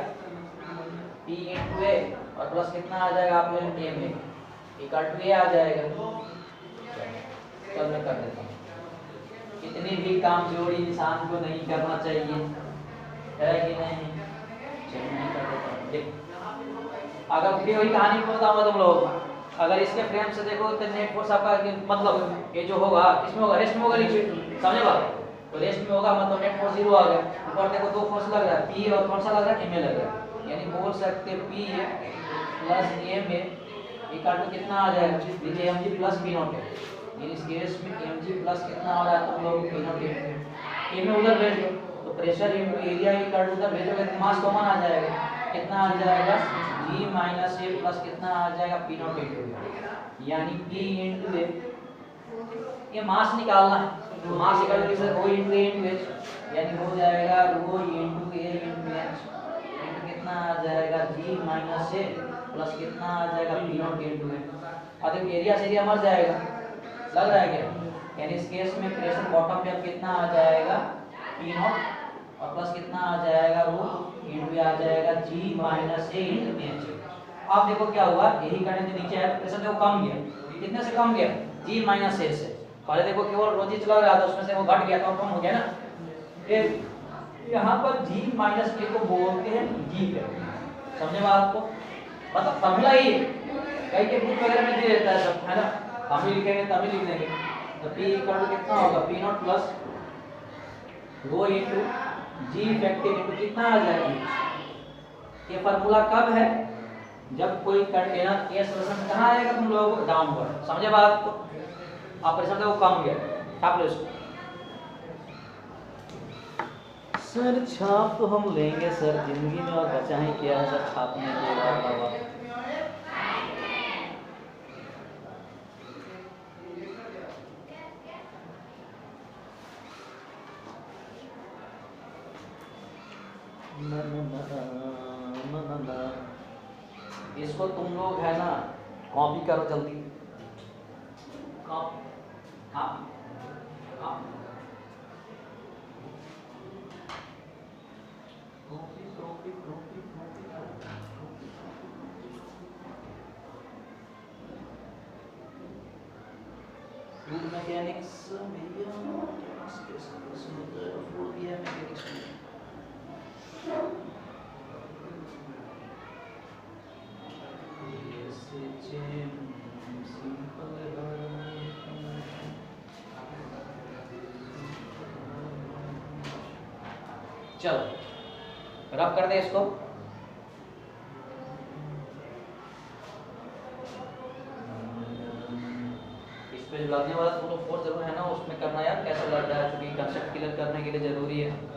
P into A और प्लस कितना आ जाएगा आप लोग? m इक्वल टू A आ जाएगा। चल मैं कर देता हूँ, इतनी भी काम जोड़ी इंसान को नहीं करना चाहिए। है कि नहीं? चलो नहीं कर देता हूं। देख अगर फिर वही कहानी बताऊंगा तुम लोग, अगर इसके फ्रेम से देखो तो नेट फोर्स आपका मतलब ये जो होगा इसमें होगा, रेस्ट में होगा लिक्विड, समझे बात? तो रेस्ट में होगा मतलब नेट फोर्स 0 आ गया। ऊपर देखो दो फोर्स लग रहा है, पी और कौन सा लग रहा है? एम लग रहा है। यानी बोल सकते P plus M equal to कितना आ जाएगा? देखिए M G plus P naught है। यानी इस केस में एम जी प्लस कितना आ रहा है तुम लोग? पी नॉट है। एम में उधर भेज दो तो pressure into area equal to उधर भेजोगे तो मास कॉमन आ जाएगा। कितना आ जाएगा? जी माइनस ए प्लस कितना आ जाएगा? पी नॉट इनटू, यानी पी इनटू ए। ये मास निकालना है तो मास इक्वल टू सर ओ इनटू ए इनटू एच, यानी हो जाएगा rho into A into H into कितना आ जाएगा? जी माइनस ए प्लस कितना आ जाएगा? पी नॉट इनटू ए। और देखो एरिया से एरिया मर जाएगा, लग रहा है क्या? यानी इस केस में प्रेशर बॉटम पे अब कितना आ जाएगा? पी नॉट और प्लस कितना आ जाएगा? रो इनटू आ जाएगा जी माइनस ए इनटू एच। अब देखो क्या हुआ, यही करने से नीचे है प्रेशर देखो कम गया। कितने से कम गया? जी माइनस ए से। पहले देखो केवल रोजी चला रहा था उसमें से वो घट गया तो कम हो गया ना। फिर यहाँ पर जी माइनस ए को बोलते हैं जी पे, समझे बात को? मतलब फॉर्मूला ही कई के बुक वगैरह में दे देता है सब, है ना? हम भी लिखेंगे तभी लिख देंगे। तो P इक्वल टू कितना होगा? P naught plus rho into G effective into कितना आ जाएगा? ये फार्मूला कब है? जब कोई कंटेनर के सॉल्यूशन कहां आएगा तुम लोगों को? डाउनवर्ड, समझे बात को? आप प्रेशर देखो कम गया, छाप लो इसको। सर छाप तो हम लेंगे सर, जिंदगी में और बचा ही क्या है सर छापने के अलावा। इसको तुम लोग है ना कॉपी करो जल्दी, कॉपी मैकेनिक्स चलो रफ कर दे इसको। इस पे जो लगने वाला थोड़ा फोर्स जरूर है ना, उसमें करना यार कैसा लग रहा है, क्योंकि कंसेप्ट क्लियर करने के लिए जरूरी है।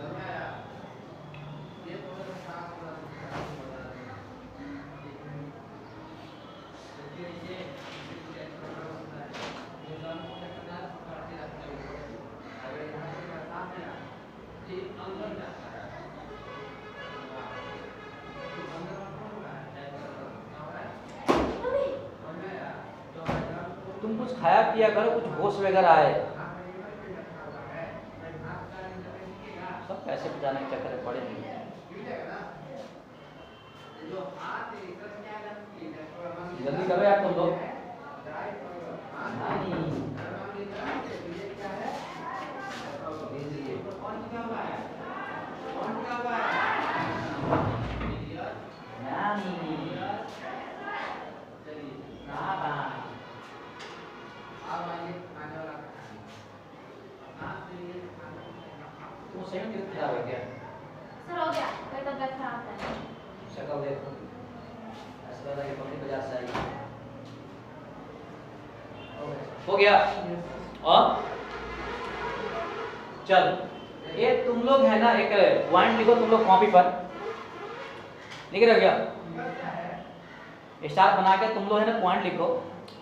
तुम कुछ खाया पिया करो, कुछ होश वगैरह आए। सब पैसे बचाने के चक्कर में पड़े नहीं। जल्दी करो यार तुम लोग। खराब है क्या? सर हो गया, मेरी तबीयत खराब है। शक्ल देखो ऐसा लग रहा है कि पकड़ी बाजार से आई। हो गया? और चल ये तुम लोग है ना एक पॉइंट लिखो तुम लोग कॉपी पर, लिख रहे हो क्या? स्टार बना के तुम लोग है ना पॉइंट लिखो।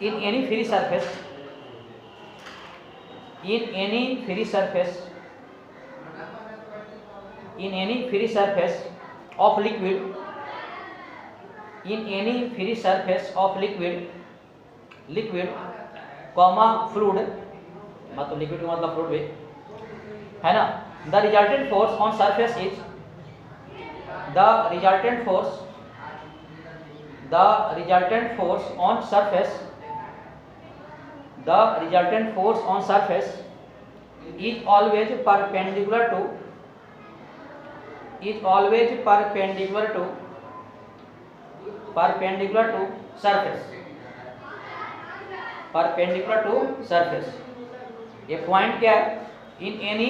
In any free surface, in any free surface, in any free surface of liquid, in any free surface of liquid comma fluid, मतलब liquid का मतलब fluid है ना, the resultant force on surface is the resultant force on surface, the resultant force on surface is always perpendicular to is always perpendicular to surface, perpendicular to surface। ये point क्या है? in any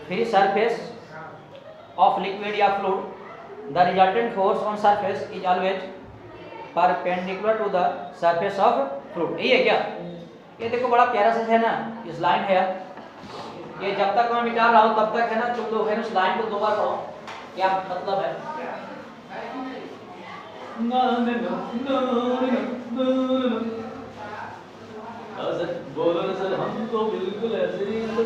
free surface of liquid या fluid the resultant force on surface is always perpendicular to the surface of fluid। यही है क्या? ये देखो बड़ा प्यारा सा है ना इस लाइन है, ये जब तक मैं मिटा रहा हूँ तब तक है ना तुम लोग है ना उस लाइन को दो बार पढ़ो क्या मतलब है। बोलो ना सर, हम तो बिल्कुल ऐसे ही हो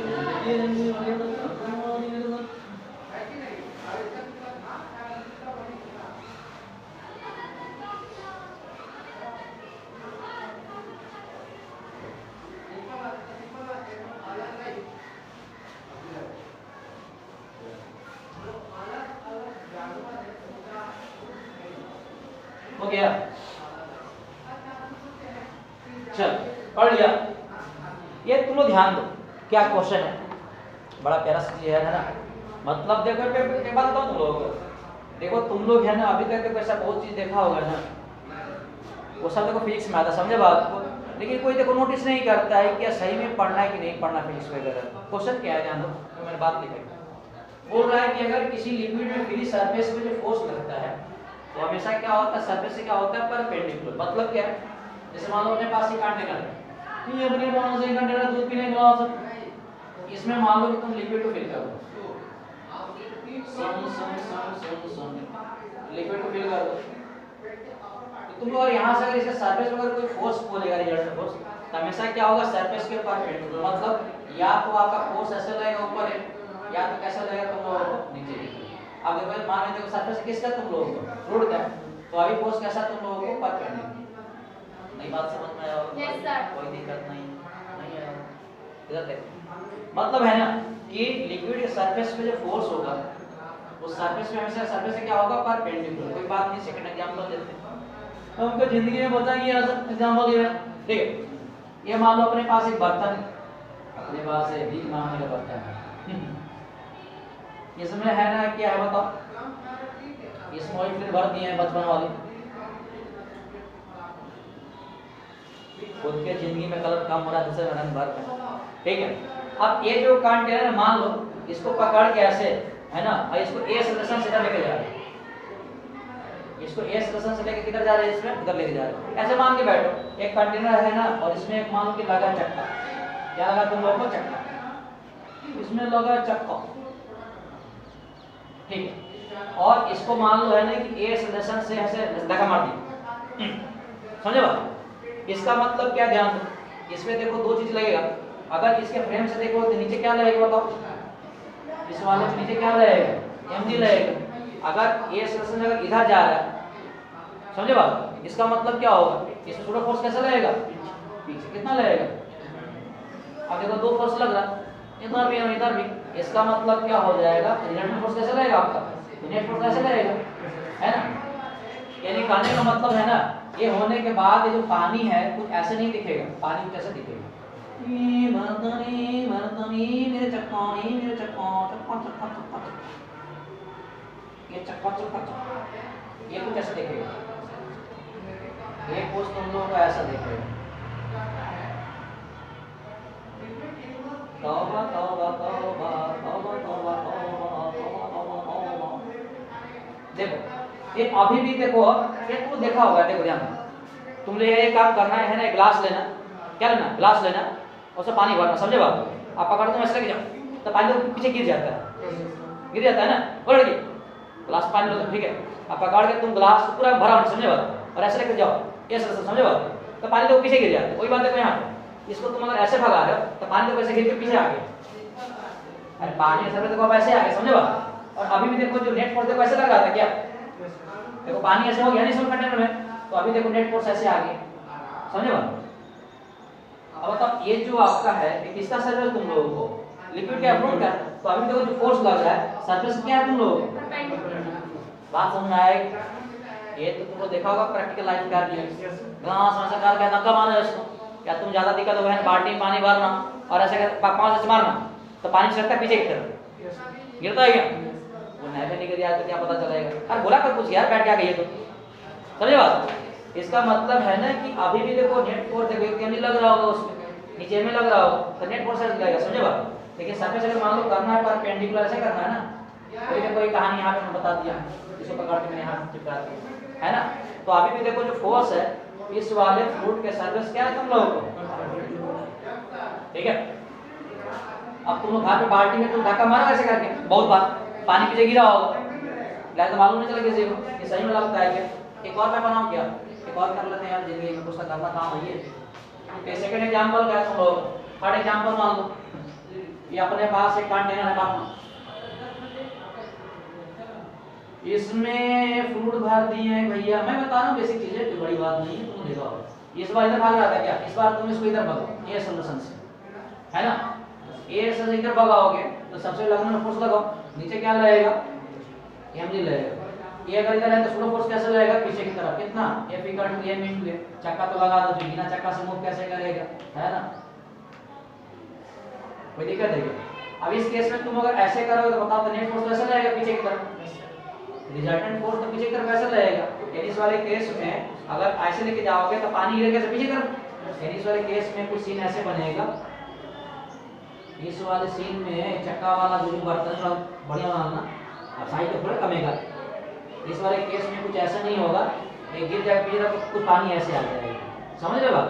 गया। चल पढ़ लिया। ये तुम लोग ध्यान दो क्या क्वेश्चन है, बड़ा प्यारा सा चीज है ना। मतलब देखो एक बात बताओ तुम लोगों को, देखो तुम लोग है ना अभी तक देखो ऐसा बहुत चीज देखा होगा ना, वो सब देखो फिजिक्स में आता, समझे बात को, लेकिन कोई देखो नोटिस नहीं करता है कि सही में पढ़ना है कि नहीं पढ़ना फिजिक्स वगैरह। क्वेश्चन क्या है ध्यान दो, तो मैंने बात लिखी बोल रहा है कि अगर किसी लिक्विड में फ्री सरफेस पे जो फोर्स लगता है तो हमेशा क्या होता है, सरफेस से क्या होता है परपेंडिकुलर। मतलब क्या है, जैसे मान लो अपने पास ये कंटेनर है, ये अपने पास ये कंटेनर दूध पीने का गिलास, इसमें मान लो कि तुम लिक्विड को फिल कर दो, लिक्विड को फिल कर दो, तो तुम और यहाँ से अगर इसके सरफेस पर अगर कोई फोर्स बोलेगा रिजल्ट फोर्स, तो हमेशा क्या होगा सरफेस के परपेंडिकुलर। मतलब या तो आपका फोर्स ऐसे लगेगा ऊपर है या तो कैसा लगेगा तुम लोगों को नीचे। अब देखो मान लो सरफेस किसका तुम लोगों को फ्लूइड का, तो अभी फोर्स कैसा तुम लोगों को परपेंडिकुलर। नई बात समझ में आया? Yes sir. कोई दिक्कत नहीं है इधर देखो। मतलब है ना कि लिक्विड के सरफेस पे जो फोर्स होगा उस सरफेस पे हमेशा सरफेस से क्या होगा परपेंडिकुलर। कोई बात नहीं, सेकंड एग्जांपल देते हैं हमको जिंदगी में बताइए एग्जांपल ये ठीक है। ये मान लो अपने पास एक बर्तन, अपने पास है भीख मांगने का बर्तन है, इसमें है ना क्या है बताओ, इसमें ऑयल फिर भर दिए हैं बचपन वाले, खुद के जिंदगी में कलर कम हो रहा है दूसरे रंग भर में, ठीक है। अब ये जो कंटेनर है मान लो इसको पकड़ के ऐसे है ना, और इसको ए सॉल्यूशन से इधर लेके जा रहे हैं, इसको ए सॉल्यूशन से लेके किधर जा रहे हैं, इसमें उधर लेके जा रहे हैं। ऐसे मान के बैठो एक कंटेनर है ना और इसमें एक मान के लगा चक्का, क्या लगा तुम लोगों को चक्का, इसमें लगा चक्का ठीक है। और इसको मान लो है ना कि ए सॉल्यूशन से ऐसे धक्का मार दी, समझे बात। इसका मतलब क्या, ध्यान दो इसमें देखो दो चीज लगेगा। अगर इसके फ्रेम से देखो तो नीचे क्या लगेगा बताओ, इस वाले के नीचे क्या लगेगा, mg लगेगा। अगर ए सॉल्यूशन अगर इधर जा रहा है, समझे बात, इसका मतलब क्या होगा, इसमें थोड़ा फोर्स कैसा लगेगा, पीछे कितना लगेगा। अब देखो दो फोर्स लग रहा, इधर भी और इधर भी, इसका मतलब क्या हो जाएगा, रिजल्टेंट फोर्स कैसे लगेगा आपका, नेट फोर्स कैसे लगेगा, है ना। यानी कहने का मतलब है ना, ये होने के बाद ये जो पानी है कुछ ऐसे नहीं दिखेगा, पानी कुछ ऐसे दिखेगा, मेरे चक्का चक्का चक्का चक्का, ये चक्का चक्का चक्का, ये कुछ ऐसे दिखेगा, ये कुछ तुम लोगों को ऐसा दिखेगा। तौबा तौबा तौबा तौबा तौबा तौबा तौबा। देखो ये अभी भी देखो, ये तुम देखा होगा, देखो ध्यान तुम ये काम करना है ना, ग्लास लेना, क्या लेना, ग्लास लेना, उसमें पानी भरना, समझे बात। आप पकड़ तुम ऐसे लेके जाओ तो पानी तो पीछे गिर जाता है ना, पकड़ के ग्लास पानी लो ठीक है, आप पकड़ के तुम ग्लास पूरा भरा, समझे बात, और ऐसे लेके जाओ ऐसे, समझे बात, तो पानी तो पीछे गिर जाता है। वही बात देखो यहाँ इसको तुम अगर ऐसे भगा रहे हो तो पानी तो कैसे गिर के पीछे आ गया, अरे पानी ऐसे देखो अब ऐसे आ गया, समझे बात। और अभी भी देखो जो नेट फोर्स देखो ऐसे लग रहा था क्या, देखो पानी ऐसे हो गया नहीं कंटेनर में, तो अभी देखो नेट फोर्स ऐसे आ गया, समझे बात। अब बताओ ये जो आपका है ये किसका सरफेस तुम लोगों को, लिक्विड का फ्लूइड का, तो अभी देखो जो फोर्स लग रहा है सरफेस क्या है तुम लोगों को, बात समझ में आएगी। ये तो तुमको देखा होगा प्रैक्टिकल लाइफ कर लिया, ग्लास ऐसा करके धक्का मारना है इसको, या तुम ज्यादा दिक्कत हो है बाल्टी में पानी भरना और ऐसे पांच ऐसे मारना तो पानी छिड़कता पीछे की तरफ गिरता है क्या, वो नैवे नहीं करिए तो क्या पता चलेगा। अरे बोला कर कुछ यार, बैठ क्या गई तो समझे बात। इसका मतलब है ना कि अभी भी देखो नेट फोर्स देखो क्या नहीं लग रहा होगा उसमें, नीचे में लग रहा होगा तो नेट फोर्स लगेगा, समझे बात। लेकिन सरफेस अगर मान लो करना है परपेंडिकुलर से करना है ना, कोई देखो एक कहानी यहाँ पे मैं बता दिया इसको पकड़ के मैंने यहाँ चिपका दिया है ना। तो अभी भी देखो जो फोर्स है इस वाले फ्लूइड के सरफेस क्या है तुम लोगों को, ठीक है। अब तुम लोग घर पे बाल्टी में तुम धक्का मारो ऐसे करके बहुत बार, पानी पीछे गिरा होगा, तो मालूम नहीं चला किसी को कि सही में लगता है क्या। एक और मैं बनाऊं क्या, एक और कर लेते हैं यार, जिंदगी में कुछ तो करना काम है ये। सेकंड एग्जांपल क्या तुम लोग, थर्ड एग्जांपल मान लो ये अपने पास एक कंटेनर है अपना, इसमें फ्लूइड भर दिए हैं भैया। मैं बता रहा हूँ बेसिक चीजें, कोई बड़ी बात नहीं है, तुम देखो इस बार इधर भाग रहा था क्या, इस बार तुम इसको इधर भगाओ, ये सोल्यूशन से है ना। ये से इधर भगाओगे तो सबसे लगना फोर्स लगाओ, नीचे क्या लगेगा mg लगेगा। ये अगर इधर है तो स्लो फोर्स कैसे लगेगा पीछे की तरफ, कितना F equal to m into a। चक्का तो लगा दो, जो बिना चक्का से मूव कैसे करेगा, है ना, कोई दिक्कत है क्या। अब इस केस में तुम अगर ऐसे करोगे तो बताओ तो नेट फोर्स कैसे लगेगा पीछे की तरफ, रिजल्टेंट फोर्स तो पीछे की तरफ कैसे लगेगा। यानी इस वाले केस में अगर ऐसे लेके जाओगे तो पानी गिरेगा कैसे पीछे की तरफ। यानी इस वाले केस में कुछ सीन ऐसे बनेगा, इस वाले सीन में चक्का वाला जो बर्तन बढ़िया बनाना और साइड पे थोड़ा कमेगा। इस वाले केस में कुछ ऐसा नहीं होगा, ये गिर जाएगा पीछे तरफ, कुछ पानी ऐसे आ जाएगा, समझ रहे बात,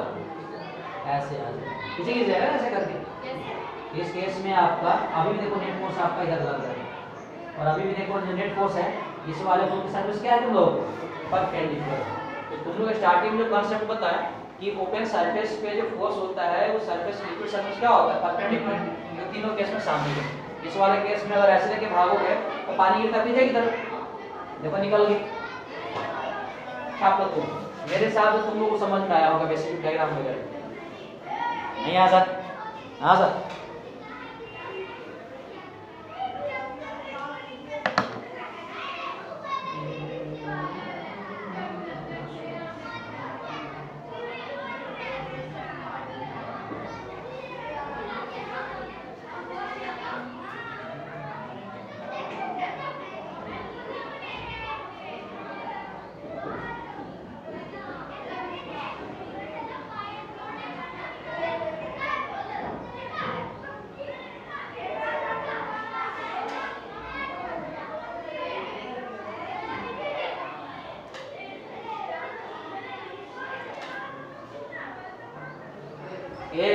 ऐसे आ जाएगा पीछे गिर जाएगा ऐसे करके। इस केस में आपका अभी भी देखो नेट फोर्स आपका इधर लग रहा है और अभी भी देखो जो नेट फोर्स है इस वाले फ्लूइड की सरफेस क्या है तुम लोग परपेंडिकुलर। तुम लोग स्टार्टिंग में जो कांसेप्ट बताया कि ओपन सरफेस पे जो फोर्स होता है वो सरफेस लिक्विड सरफेस क्या होता है परपेंडिकुलर, जो तीनों केस में शामिल है। इस वाले केस में अगर ऐसे लेके भागोगे तो पानी गिरता पीछे की तरफ, देखो निकल गई। छाप लो तुम, मेरे हिसाब से तुम लोग को समझ में आया होगा बेसिक डायग्राम वगैरह। नहीं आ सर, हाँ सर ये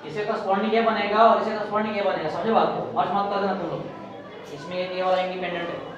इसे करस्पॉन्डिंग ये बनेगा और इसे करस्पॉन्डिंग ये बनेगा, समझे बात को, मर्ज मत कर देना तुम लोग। इसमें ये वाला इंडिपेंडेंट है।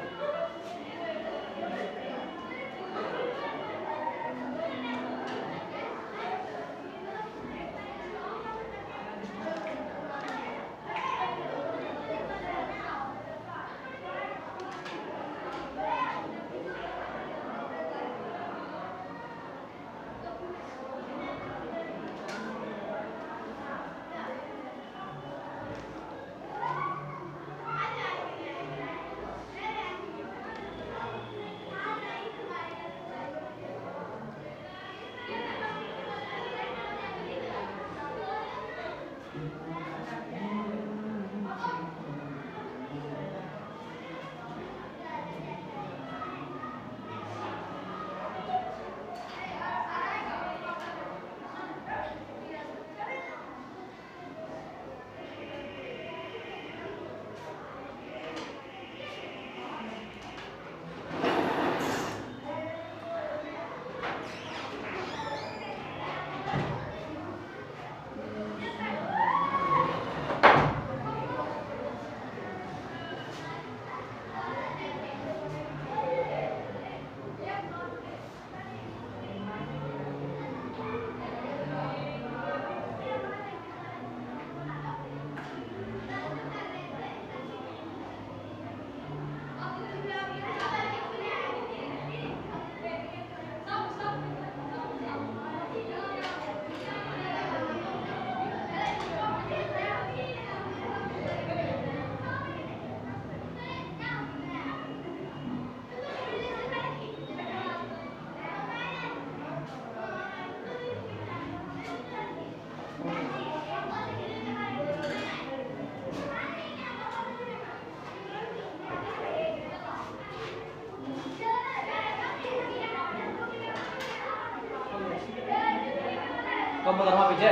कब मुकदमा पीछे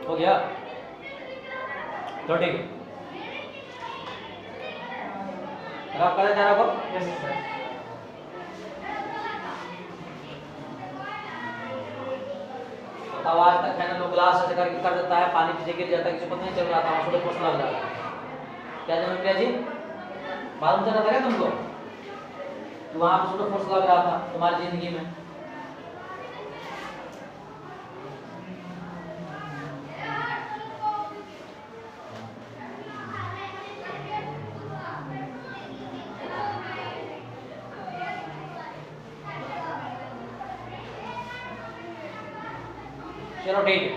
हो गया तो ठीक है। रब कर देना को तब आज तक है ना लोग ग्लास ऐसे करके कर देता है, पानी पीछे गिर जाता है, किसी पता नहीं चल रहा था, उसको फोर्स लग रहा है। क्या जनरल प्रिया जी मालूम चला था क्या तुमको कि वहां पर सूडो फोर्स लग रहा था तुम्हारी जिंदगी में? चलो ठीक है।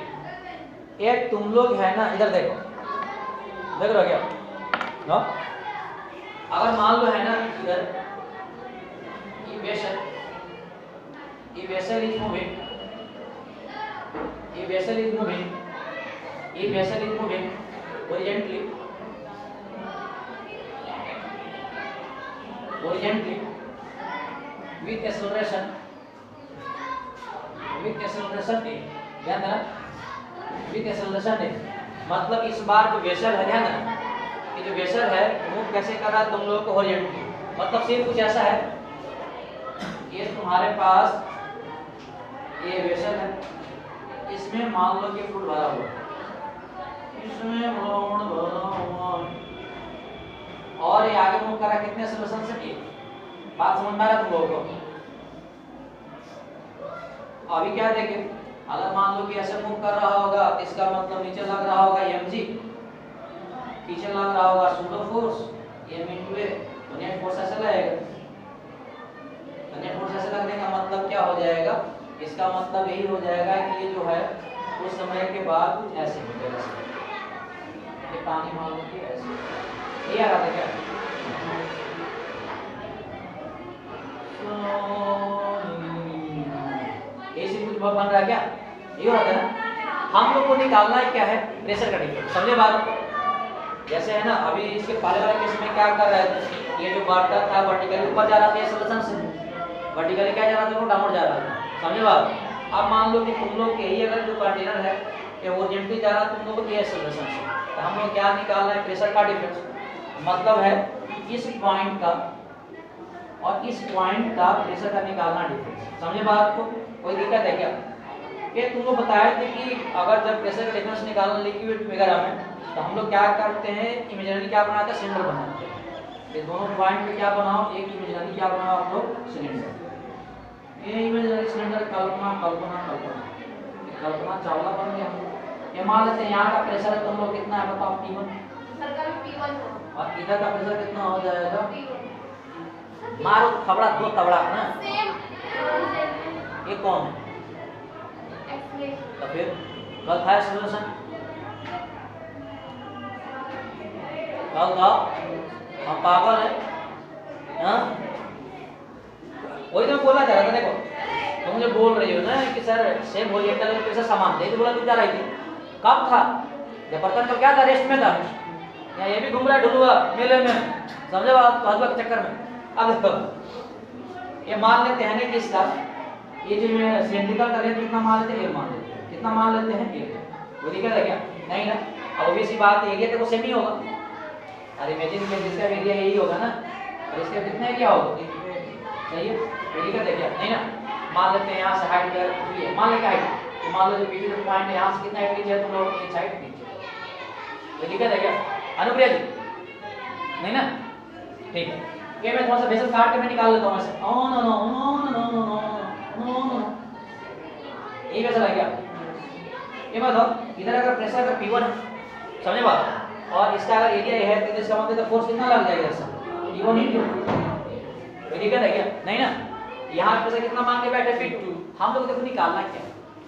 एक तुम लोग है ना इधर देखो, देख रहे हो क्या नो? अगर मान लो है ना इधर ये वेसल इज मूविंग, ये वेसल इज मूविंग, ये vessel is moving horizontally with acceleration ध्यान देना विथ एक्सेलरेशन है। मतलब इस बार जो वेसल है ध्यान देना, ये जो वेसल है मूव कैसे कर रहा है तुम लोगों को हॉरिजॉन्टली। मतलब सीन कुछ ऐसा है, ये तुम्हारे पास ये वेसल है, इसमें मान लो कि फ्लूइड भरा हुआ है, इसमें फ्लूइड भरा हुआ और ये आगे मूव कर रहा है कितने एक्सेलरेशन से? बात समझ में आ रहा है तुम लोगों को? अभी क्या देखें, अगर मान लो कि ऐसे मूव कर रहा होगा इसका मतलब नीचे लग रहा होगा mg, पीछे लग रहा होगा pseudo force m into a, तो नेट फोर्स ऐसे लगेगा। तो नेट फोर्स ऐसे लगने का मतलब क्या हो जाएगा? इसका मतलब यही हो जाएगा कि ये जो है उस समय के बाद कुछ ऐसे हो जाएगा, ये पानी मान लो कि ऐसे ये आ रहा था क्या? ऐसे कुछ बन रहा है क्या? ये हो रहा है ना। हम लोग को निकालना है क्या है? प्रेशर का डिफरेंस। समझे बात को? जैसे है ना अभी इसके पहले वाले केस में क्या कर रहे थे, ये जो वाटर था वर्टिकली ऊपर जा रहा था एक्सेलरेशन से, वर्टिकली क्या जा रहा था वो डाउनवर्ड जा रहा था। समझे बात? अब मान लो कि तुम लोग के ही अगर जो कंटेनर है कि वो हॉरिजॉन्टली जा रहा है तुम लोगों के एक्सेलरेशन से, तो हम लोग क्या निकालना है? प्रेशर का डिफरेंस। मतलब है इस पॉइंट का और इस पॉइंट का प्रेशर का निकालना डिफरेंस। समझे बात को? कोई दिक्कत है क्या? कि तुमको बताए थे कि अगर जब प्रेशर का डिफरेंस निकालना लिक्विड वगैरह में तो हम लोग क्या करते हैं, इमेजिनरी क्या बनाते हैं? सिलेंडर बनाते हैं। ये दोनों पॉइंट पे क्या बनाओ, एक इमेजिनरी क्या बनाओ आप लोग? सिलेंडर। ये इमेजिनरी सिलेंडर कल्पना कल्पना कल्पना कल्पना चावला बन गया। ये मान लेते हैं यहाँ का प्रेशर है तुम लोग कितना है बताओ? P1। और इधर का प्रेशर कितना हो जाएगा? मारो थबड़ा दो तबड़ा ना। ये कौन है? तो फिर कल था एक्सेलरेशन, कल था हम पागल है हाँ? वही तो बोला जा रहा था। देखो तुम मुझे बोल रही हो ना कि सर सेम हॉरिजॉन्टल में कैसा सामान दे, तो बोला तू जा रही थी कब था? जब बर्तन तो क्या था? रेस्ट में था। या ये भी घूम रहा है ढुलुआ मेले में, समझे बात? हलवा के चक्कर में। अब देखो ये मान लेते हैं ना कि इसका ये जो सिलेंड्रिकल का रेंज कितना मान लेते हैं? ये मान लेते हैं। कितना मान लेते हैं? ये वो दिक्कत है क्या? नहीं ना। अब ऑब्वियसली बात एरिया तो सेम ही होगा। अरे इमेजिन में जिसका एरिया यही होगा ना, और इसका कितना एरिया होगा? सही है, कोई दिक्कत है क्या? नहीं ना। मान लेते हैं यहाँ से हाइट वगैरह कुछ भी है, मान लेते हैं हाइट, तो मान लो जो पीछे पॉइंट है यहाँ से कितना हाइट नीचे है तुम लोग? ये साइड नीचे। कोई दिक्कत है क्या अनुप्रिया जी? नहीं ना। ठीक है, ये मैं थोड़ा सा बेसल काट के मैं निकाल लेता हूँ ऐसे। No no no no no no no no no, ये कैसा लग गया? ये बताओ इधर अगर प्रेशर का P1 है, समझे बात? और इसका अगर एरिया है तो इसका मतलब फोर्स कितना लग जाएगा ऐसा? P1 into. कोई दिक्कत है क्या? नहीं ना। यहाँ प्रेशर कितना मान के बैठे? P2। हम लोग देखो निकालना क्या?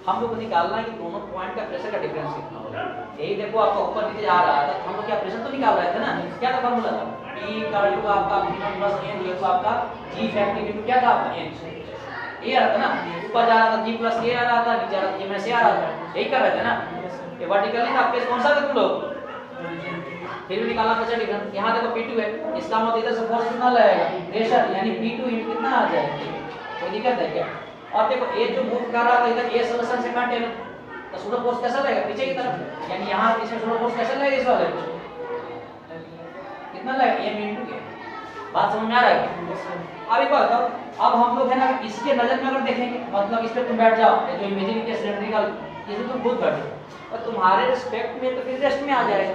हम लोग को निकालना है कि दोनों पॉइंट का प्रेशर का डिफरेंस कितना होगा। यही देखो आपका ऊपर नीचे जा रहा था, हम लोग क्या प्रेशर तो निकाल रहे थे ना। क्या था फॉर्मूला था? P का टू आपका P1 प्लस n, ये तो आपका G फैक्टर इनटू क्या था आपका n। ये आ रहा था ना, ऊपर जा रहा था G प्लस ये आ रहा था, नीचे आ रहा था G में से आ रहा था। यही कर रहे थे ना। ये वर्टिकली था केस कौन सा था तुम लोग? फिर भी निकालना प्रेशर डिफरेंस। यहाँ देखो P2 है, इसका मतलब इधर से फोर्स कितना लगेगा? प्रेशर यानी P2 इंटू कितना आ जाएगा? कोई दिक्कत है क्या? और देखो ये जो मूव कर रहा था इधर ये सॉल्यूशन से काटे ना, तो सूडो फोर्स कैसा रहेगा पीछे की तरफ, यानी यहाँ इसमें सूडो फोर्स कैसा लगेगा इस वाले में, कितना लगेगा m into k। बात समझ में आ रहा है? अब एक बात बताओ, अब हम लोग है ना इसके नजर में अगर देखेंगे, मतलब इस पे तुम बैठ जाओ, ये जो इमेजिनरी के सिलेंड्रिकल इसे तुम खुद बैठो और तुम्हारे रिस्पेक्ट में तो फिर रेस्ट में आ जाएगा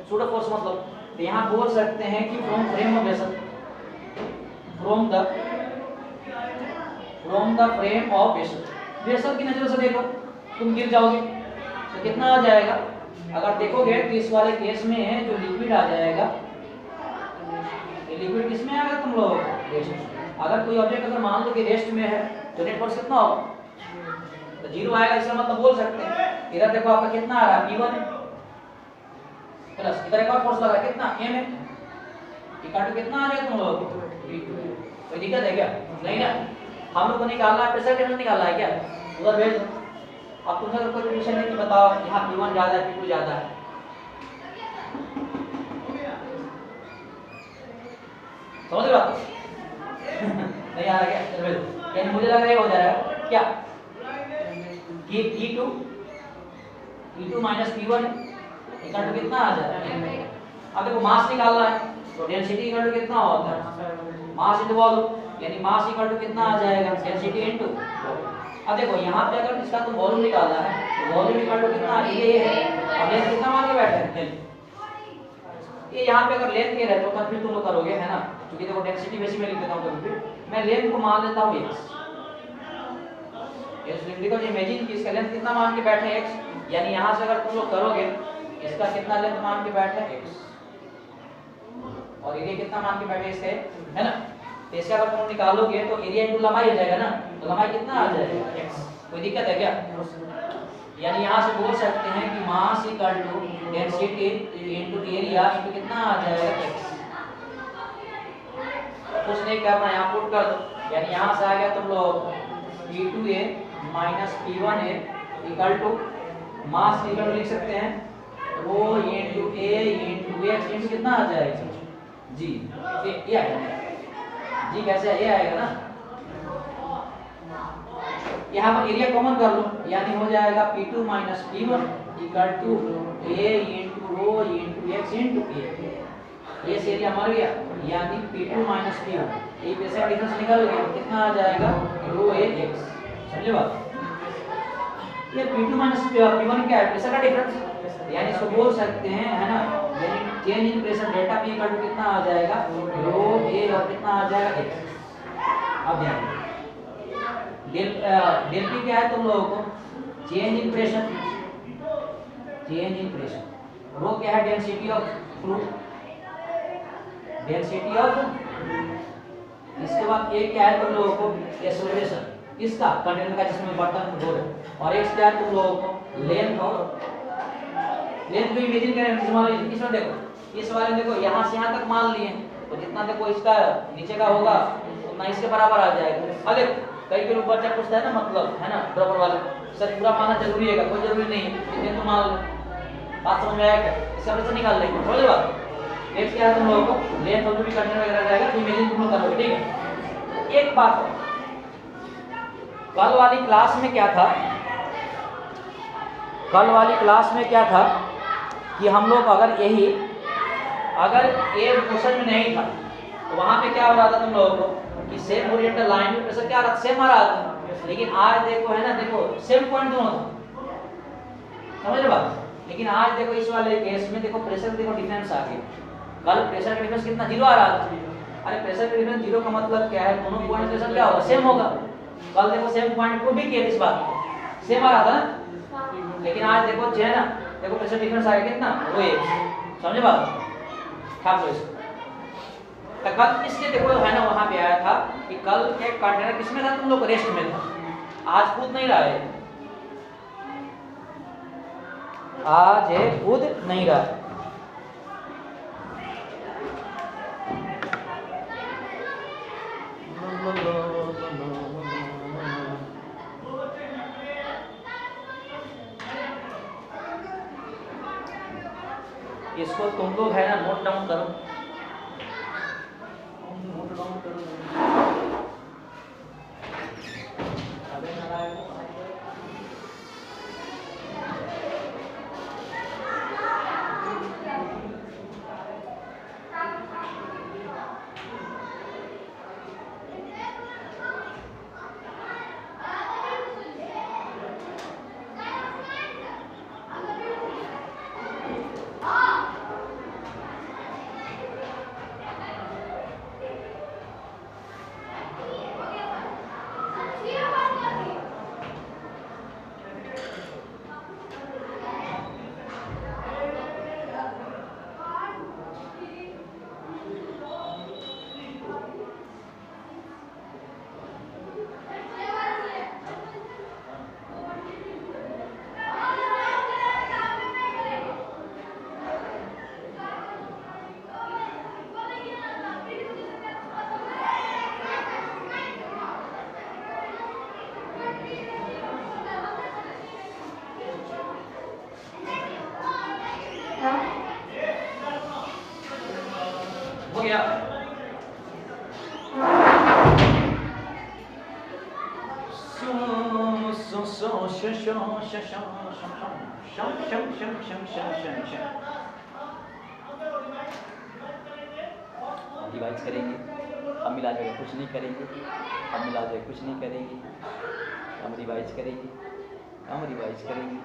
सूडो फोर्स मतलब। तो यहाँ बोल सकते हैं कि from frame of vessel, from the frame of vessel, vessel की नजर से देखो तुम गिर जाओगे तो कितना आ जाएगा, अगर देखोगे तो इस वाले केस में जो लिक्विड आ जाएगा, ये लिक्विड किस में आएगा तुम लोग रेस्ट में। अगर कोई ऑब्जेक्ट अगर मान लो कि रेस्ट में है तो नेट फोर्स कितना होगा, तो जीरो आएगा, इसका मतलब बोल सकते हैं इधर देखो आपका कितना आ रहा है P1 है प्लस इधर एक और फोर्स लगा कितना m है, इक्वल टू कितना आ जाएगा तुम लोग P2। कोई दिक्कत है क्या? नहीं ना, हम लोग को निकालना है, प्रेशर डिफरेंस निकालना है क्या, उधर भेज दो। अब तुमसे अगर कोई क्वेश्चन है कि बताओ यहाँ P1 ज्यादा है P2 ज्यादा है, समझ रहे हो आप? नहीं आ रहा क्या? चलो भेज दो, यानी मुझे लग रहा है हो जाएगा क्या कि P2 minus P1 equal to कितना आ जाएगा। अब देखो मास निकालना है तो डेंसिटी इक्वल टू कितना होता है, मास इनटू वॉल्यूम, यानी मास इक्वल टू कितना आ जाएगा डेंसिटी इनटू। अब देखो यहाँ पे अगर इसका तो वॉल्यूम निकालना है तो वॉल्यूम इक्वल टू कितना ये है, अब लेंथ कितना मान के बैठे हैं, ये यहाँ पे अगर लेंथ ये रहे तो कंफ्यूज तुम लोग करोगे है ना, क्योंकि देखो डेंसिटी वैसे मैं लिख देता हूँ कभी, मैं लेंथ को मान लेता हूँ x, ये सिलिंड्रिकल इमेजिन कि इसका लेंथ कितना मान के बैठे x, यानी यहाँ से अगर तुम लोग करोगे इसका कितना लेंथ मान के बैठे x और एरिया कितना मान के बैठे इसके है ना, तो इसका अगर तुम निकालोगे तो एरिया इनटू लंबाई हो जाएगा ना, तो लंबाई कितना आ जाएगा x। कोई दिक्कत है क्या? यानी यहाँ से बोल सकते हैं कि mass equal to density into area into कितना आ जाएगा x। कुछ नहीं करना है, यहाँ पुट कर दो, यानी यहाँ से आ गया तुम लोग P2a minus P1a equal to mass equal to लिख सकते हैं rho into a into x into कितना आ जाएगा g, ये आएगा जी, कैसे ये आएगा ना, यहाँ पर एरिया कॉमन कर लो, यानी हो जाएगा P2 minus P1 equal to a into rho into x into a, ये एरिया मर गया, यानी P2 माइनस P1 ये प्रेशर डिफरेंस निकल गया, कितना आ जाएगा रो a x। समझे बात? ये P2 माइनस P1 क्या है, प्रेशर का डिफरेंस, यानी इसको बोल सकते हैं है ना, यानी change in pressure delta P equal to कितना आ जाएगा रो a और कितना आ जाएगा x। अब ध्यान डेल P क्या है तुम लोगों को, चेंज इन प्रेशर, रो क्या है density of fluid, density of, इसके बाद a क्या है तुम लोगों को एक्सेलरेशन इसका कंटेनर का जिसमें बर्तन हो रहे, और x क्या है तुम लोगों को लेंथ, और लेंथ को इमेजिन करें इसमें देखो, इस वाले देखो यहाँ से यहाँ तक मान लिए तो जितना देखो इसका नीचे का होगा उतना इसके बराबर आ जाएगा। अब देखो कई के ऊपर जब पूछता है ना, मतलब है ना बराबर वाले सर पूरा माना जरूरी है, कोई जरूरी नहीं है, इतने तो मान लो। बात समझ में आया क्या? इसका वैसे निकाल लेंगे, समझ बात। नेक्स्ट क्या है तुम लोगों को लेंथ और जो भी कंटेनर वगैरह रहेगा तो इमेजिन तुम लोग करोगे, ठीक है। एक बात कल वाली क्लास में क्या था, कि हम लोग अगर यही अगर ए क्वेश्चन में नहीं था तो वहां पे क्या हो रहा था तुम लोगों को कि सेम ओरिएंटल लाइन में प्रेशर क्या रहा, सेम आ रहा था, लेकिन आज देखो है ना, देखो सेम पॉइंट दोनों था, समझ रहे बात। लेकिन आज देखो इस वाले केस में देखो प्रेशर देखो डिफरेंस आ गया, कल प्रेशर का डिफरेंस कितना 0 आ रहा था, अरे प्रेशर का डिफरेंस 0 का मतलब क्या है, दोनों पॉइंट प्रेशर क्या होगा सेम होगा। कल देखो सेम पॉइंट को भी किया इस बात को सेम आ रहा था ना, लेकिन आज देखो जो है ना देखो प्रेशर डिफरेंस आ गया कितना वो एक, समझे बात। ठाक लो इसको, तो कल इसलिए देखो है ना वहां पे आया था कि कल के कंटेनर किसमें था तुम लोग रेस्ट में था, आज कूद नहीं रहा है, आज है कूद नहीं रहा है। इसको तुम लोग है ना नोट डाउन करो, नोट डाउन करो। हो गया। रिवाइज करेंगे, हम मिला जुला कुछ नहीं करेंगे, हम मिला जुला कुछ नहीं करेंगे, हम रिवाइज करेंगे, हम रिवाइज करेंगे।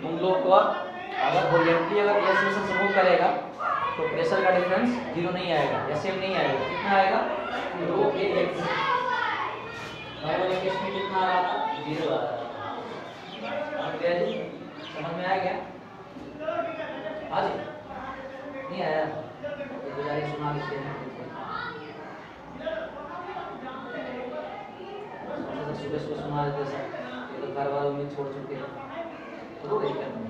तुम लोग को अगर ओरिएंटली अगर एस से मूव करेगा तो प्रेशर का डिफरेंस जीरो नहीं आएगा, एसएम नहीं आएगा। कितना आएगा? 2AX। वाले केस में कितना आ रहा था? 0 आ रहा था। जी समझ में आ गया? हाँ जी, नहीं आया? ये गुजारिश सुना देते हैं। सुबह सुबह सुना देते सर, ये तो घर वालों में छोड़ चुके हैं। तो नहीं करना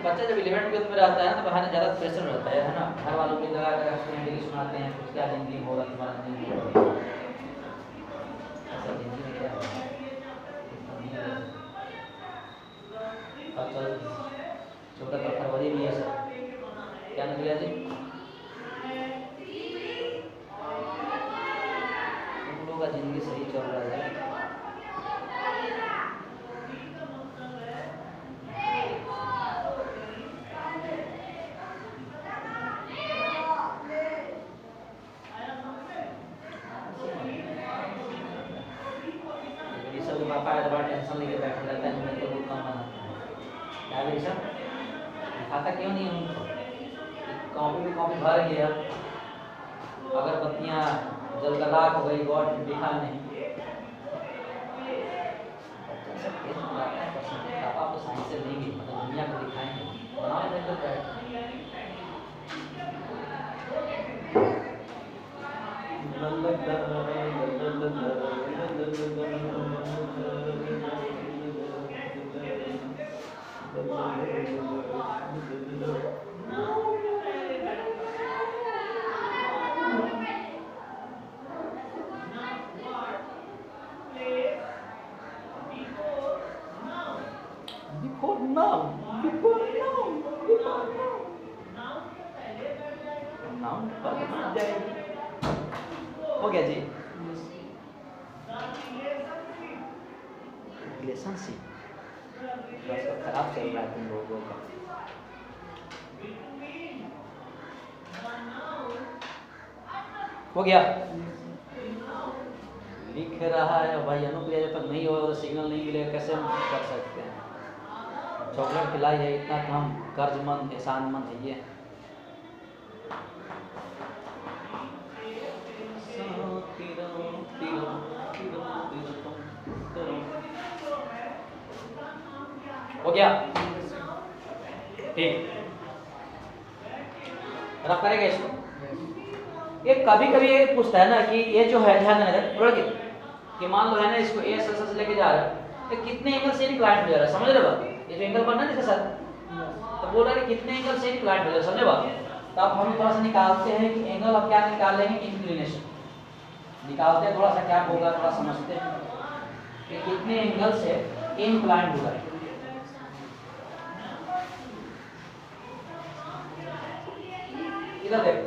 बच्चा जब 11th ट्वेल्थ में रहता है ना तो बाहर ज़्यादा प्रेशर रहता है ना, घर वालों की लगा कर डेली सुनाते हैं कुछ क्या जिंदगी होगा तुम्हारा जिंदगी होगा, ऐसा जिंदगी में क्या होगा। चल छोटा का फरवरी भी है सर, क्या निकला जी? तुम लोगों का जिंदगी सही चल रहा है। पापा है तो बड़ा टेंशन लेके बैठा रहता है, मुझे तो बहुत कम बनाता है। क्या बेटा खाता क्यों नहीं हूँ? कॉपी में कॉपी भर गया, अगर बत्तियाँ जल कर राख हो गई, गॉड दिखा नहीं। पापा तो साइंस से लेंगे, मतलब दुनिया को दिखाएंगे, बनाओ तो बैठ। हो गया जी। रिलेशनशिप खराब चल रहा है तुम लोगों का। हो गया, लिख रहा है भाई। अनुक्रिया जब तक नहीं होगा, सिग्नल नहीं मिलेगा, कैसे हम कर सकते हैं? चॉकलेट खिलाई है, इतना तो हम कर्जमंद एहसानमंद है। ये हो गया ठीक, रब करेगा इसको। ये कभी कभी ये पूछता है ना कि ये जो है ध्यान देना कि मान लो है ना, इसको ए से लेके जा रहा है तो कितने एंगल से इंक्लाइंड हो जा रहा है, समझ रहे बात? ये जो एंगल बनना है इसके साथ, तो बोल रहा है कितने एंगल से इंक्लाइंड हो जा रहा है, समझे बात? तो अब हम थोड़ा सा निकालते हैं कि एंगल अब क्या निकाल लेंगे, इंक्लिनेशन निकालते हैं। थोड़ा सा क्या होगा, थोड़ा समझते हैं कि कितने एंगल से इंक्लाइंड होगा। इधर देखो,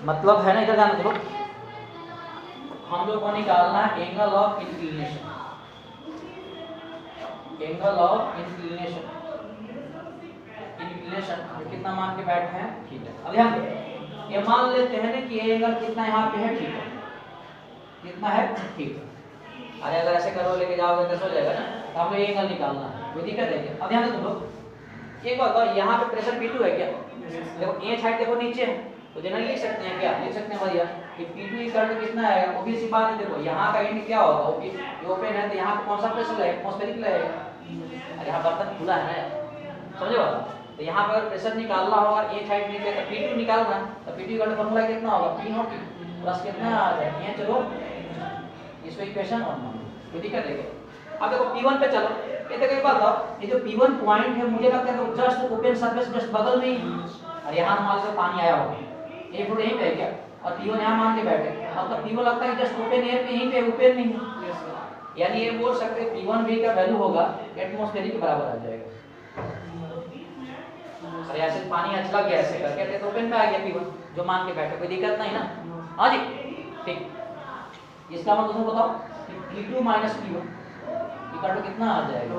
मतलब है ना, इधर ध्यान करो, हम लोग को निकालना है angle of inclination. Angle of inclination, inclination कितना मान के बैठे हैं, ठीक है। अब ध्यान दो, ये मान लेते हैं ना कि ये एंगल कितना यहाँ पे है, ठीक है, कितना है, ठीक है। अरे अगर ऐसे करो लेके जाओगे कैसे हो जाएगा ना, तो हम लोग एंगल निकालना है, कोई दिक्कत है क्या? अब ध्यान दो तुम लोग, एक बात बताओ, यहाँ पे प्रेशर P2 है क्या? देखो ये साइड देखो नीचे है, तो जनरली लिख सकते हैं क्या, लिख सकते हैं भैया कि P2 इक्वल टू कितना आएगा? ऑब्वियस सी बात है, देखो यहाँ का एंड क्या होगा, ओपन है, तो यहाँ पे कौन सा प्रेशर लगेगा, एटमॉस्फेरिक लगेगा। अरे यहाँ बर्तन खुला है ना, समझे बात? तो यहाँ पर अगर प्रेशर निकालना होगा, ये साइड नीचे तो P2 निकालना है, तो P2 इक्वल टू फार्मूला कितना होगा, P0 प्लस कितना आ जाएगा, ये चलो इसको इक्वेशन और मान लो, कोई दिक्कत है क्या? अब देखो P1 पे चलो, ये देखो एक बात बताओ, ये जो P1 पॉइंट है मुझे लगता है तो जस्ट ओपन सरफेस जस्ट बगल में ही है। और यहाँ मान लो पानी आया होगा, ये फ्लूइड यहीं पे है क्या, और P1 यहाँ मान के बैठे, मतलब P1 लगता है जस्ट ओपन एयर पे यहीं पे ओपन नहीं है। यानी ये बोल सकते हैं P1 भी का वैल्यू होगा एटमॉस्फेरिक के बराबर आ जाएगा। अरे ऐसे पानी अचला गया ऐसे करके तो ओपन पे आ गया P1 जो मान के बैठे, कोई दिक्कत नहीं ना। हाँ जी ठीक, इसका मतलब तुम बताओ P2 minus P1 equal to कितना आ जाएगा,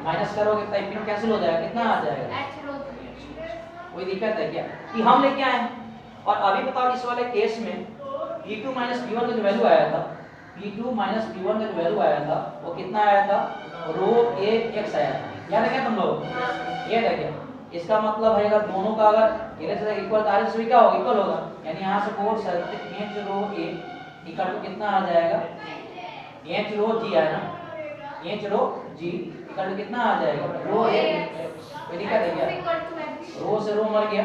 माइनस करोगे तो P1 कैंसिल हो जाएगा, कितना आ जाएगा, कोई दिक्कत है क्या कि हम लेके आए हैं। और अभी बताओ इस वाले केस में P2 माइनस P1 का जो वैल्यू आया था, P2 माइनस P1 का जो वैल्यू आया था वो कितना आया था, रो ए एक्स आया था, याद है क्या तुम लोग, याद है क्या। इसका मतलब है अगर दोनों का अगर इधर से इक्वल आर से क्या होगा, इक्वल होगा, यानी यहाँ से बोल सकते H rho A equal to कितना आ जाएगा, एच रो जी है ना, H rho G equal to कितना आ जाएगा, रो ए, कोई दिक्कत है क्या, रो से रो मर गया,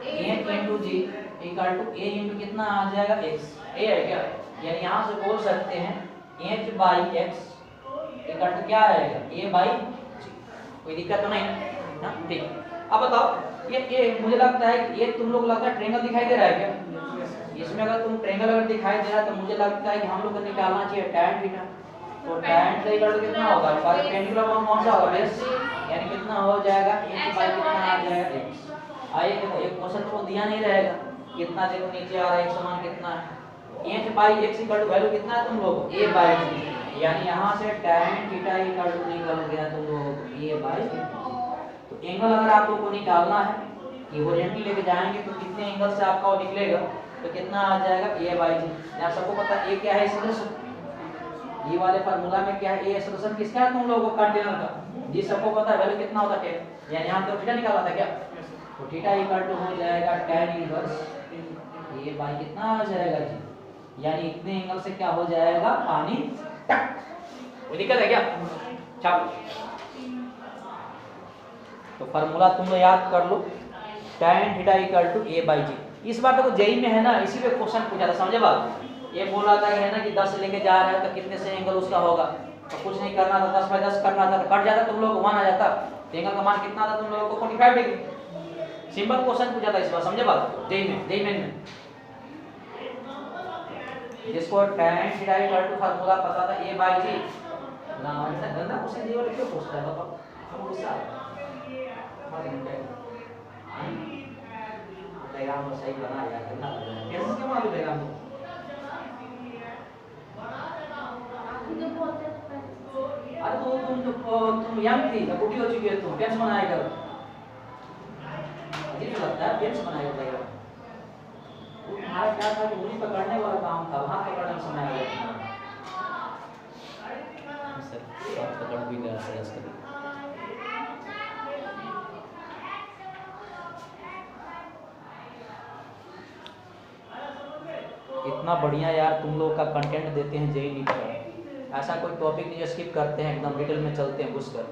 H into G equal to A into कितना आ जाएगा एक्स, ए है क्या, यानी यहाँ से बोल सकते हैं H by X equal to क्या आएगा, ए बाई जी, कोई दिक्कत तो नहीं ना, ठीक। अब बताओ ये मुझे लगता है ये तुम लोग लगता है ट्रायंगल दिखाई दे रहा है क्या, इसमें अगर तुम ट्रायंगल अगर दिखाई दे रहा है तो मुझे लगता है कि हम लोग को निकालना चाहिए tan थीटा, तो tan से इक्वल टू कितना होगा, परपेंडिकुलर कौन सा होगा, बेस, यानी कितना हो जाएगा h बाई कितना आ जाएगा x। आइए देखो एक क्वेश्चन को दिया नहीं रहेगा, कितना देखो नीचे आ रहा है x समान कितना है, h by x equal to value कितना है तुम लोग a बाई g, यानी यहां से tan थीटा इक्वल टू निकल गया तुम लोग a बाई। तो एंगल अगर आप लोग को निकालना है कि हॉरिजॉन्टल लेके जाएंगे तो कितने एंगल से आपका वो निकलेगा, तो कितना आ जाएगा a बाई जी। यार सबको पता है a क्या है, एक्सेलरेशन, ये वाले फार्मूला में क्या है, a एक्सेलरेशन किसका है तुम लोगों को, कंटेनर का, जी सबको पता है वैल्यू कितना होता है, यानी यहां तो थीटा निकाला था क्या, तो थीटा इक्वल टू हो जाएगा tan इनवर्स a बाई कितना आ जाएगा जी, यानी इतने एंगल से क्या हो जाएगा पानी टक, कोई दिक्कत है क्या, चलो तो फार्मूला तुम लोग याद कर लो, tan theta equal to a by G. इस बार तो जेई में है ना, इसी पे क्वेश्चन पूछा था, समझे बात, ये बोला था कि है ना कि 10 से लेके जा रहा है तो कितने से एंगल उसका होगा, तो कुछ नहीं करना था, 10 बाई 10 करना था, तो कट जाता तुम लोग को 1 आ जाता, तो एंगल का मान कितना था तुम लोगों को 45 डिग्री। सिंपल क्वेश्चन पूछा था इस बार, समझे बात, जेई में जिसको tan theta equal to formula पता था a बाई जी ना, ऐसा गंदा क्वेश्चन ये वाला क्यों पूछता है बताओ, हम गुस्सा डायग्राम सही बना यार, करना कैसे क्या मालूम डायग्राम अरे तो तुम यंग थी, बुढ़ी हो चुकी है, तुम पेंस बनाया करो, अजीब लगता है पेंस बनाया करो, तुम्हारा क्या था कि उंगली पकड़ने वाला काम था, वहां पकड़ने में समय आ गया सर, पकड़ भी गया सर। इतना बढ़िया यार तुम लोग का कंटेंट देते हैं जेई नीट का, ऐसा कोई टॉपिक नहीं जो स्किप करते हैं, एकदम डिटेल में चलते हैं घुस कर,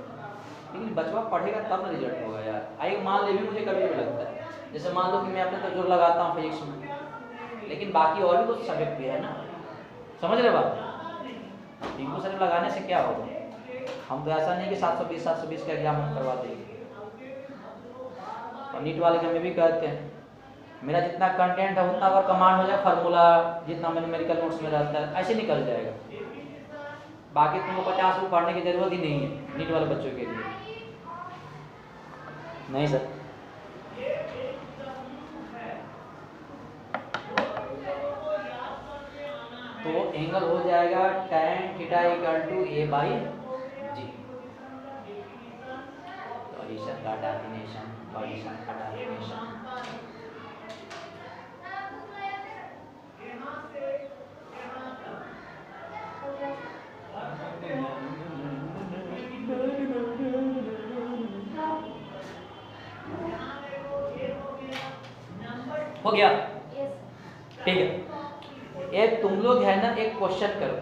लेकिन बचवा पढ़ेगा तब ना रिजल्ट होगा यार। आइए मान ले भी मुझे कभी भी लगता है, जैसे मान लो कि मैं अपने तो जोर लगाता हूँ फिजिक्स में, लेकिन बाकी और भी तो सब्जेक्ट भी है ना, समझ रहे बात, इनको सिर्फ लगाने से क्या होगा, हम तो ऐसा नहीं कि 720 का एग्जाम हम करवा देंगे, और नीट वाले के हमें भी कहते हैं मेरा जितना कंटेंट है उतना अगर कमांड हो जाए, फार्मूला जितना न्यूमेरिकल नोट्स में रहता है ऐसे निकल जाएगा, बाकी तुमको 50 रुपये पढ़ने की जरूरत ही नहीं है नीट वाले बच्चों के लिए, नहीं सर। तो एंगल हो जाएगा tan theta equal to a by G, position का डेफिनेशन, पोजीशन का डेफिनेशन, हो गया ठीक है। एक तुम लोग है ना एक क्वेश्चन करो,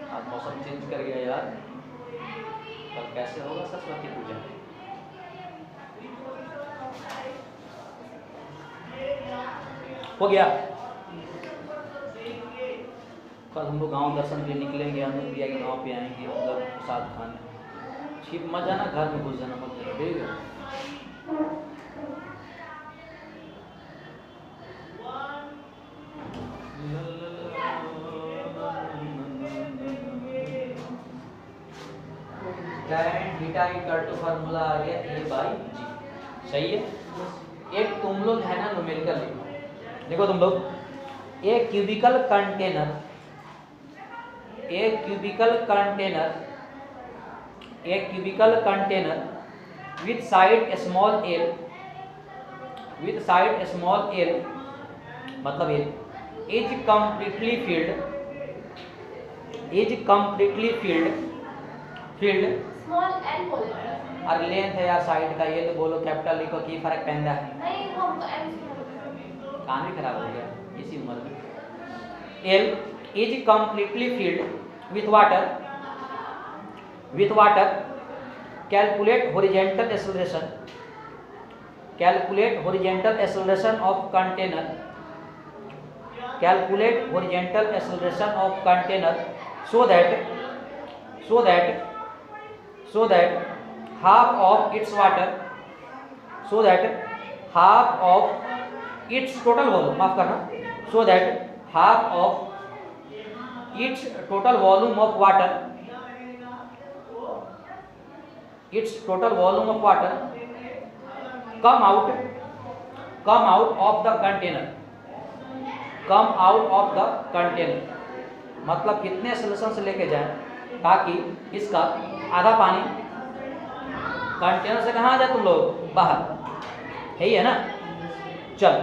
आज मौसम चेंज कर गया यार, कल कैसे होगा सरस्वती पूजा, हो गया। कल हम लोग गाँव दर्शन के लिए निकलेंगे, अनूप भैया के गाँव पे आएंगे उधर प्रसाद खाने। छिप मत जाना, घर में घुस जाना मत जाना, ठीक है। tan theta equal to formula आ गया a बाई जी, सही है। एक तुम लोग है ना न्यूमेरिकल लिखो, देखो तुम लोग, एक क्यूबिकल कंटेनर, एक क्यूबिकल कंटेनर, एक cubical container with side small L, with side small L मतलब L, is completely filled, is completely filled, filled small L बोले और लेंथ है यार साइड का, ये तो बोलो कैपिटल लिखो, की फर्क पैदा है। नहीं, हम तो एल कान भी खराब हो गया इसी उम्र में। L is completely field with water, with water, calculate horizontal acceleration, calculate horizontal acceleration of container, calculate horizontal acceleration of container so that half of its water, so that half of its total volume, माफ करना, so that half of its total volume of water, its total volume of water come out of the container, come out of the container, मतलब कितने solution से लेके जाए ताकि इसका आधा पानी कंटेनर से कहाँ आ जाए, तुम लोग बाहर, यही है ना। चल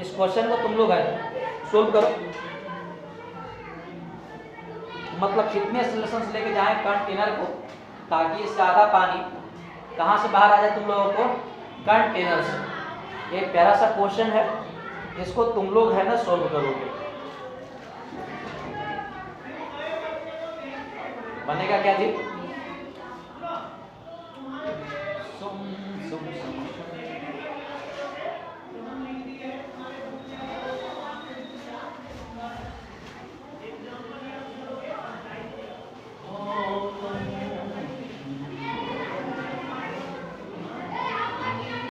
इस क्वेश्चन को तुम लोग है सोल्व करो, मतलब कितने सोल्यूशन से लेके जाए कंटेनर को ताकि इसका आधा पानी कहाँ से बाहर आ जाए तुम लोगों को, कंटेनर से। एक प्यारा सा क्वेश्चन है, इसको तुम लोग है ना सोल्व करोगे। बनेगा क्या जी?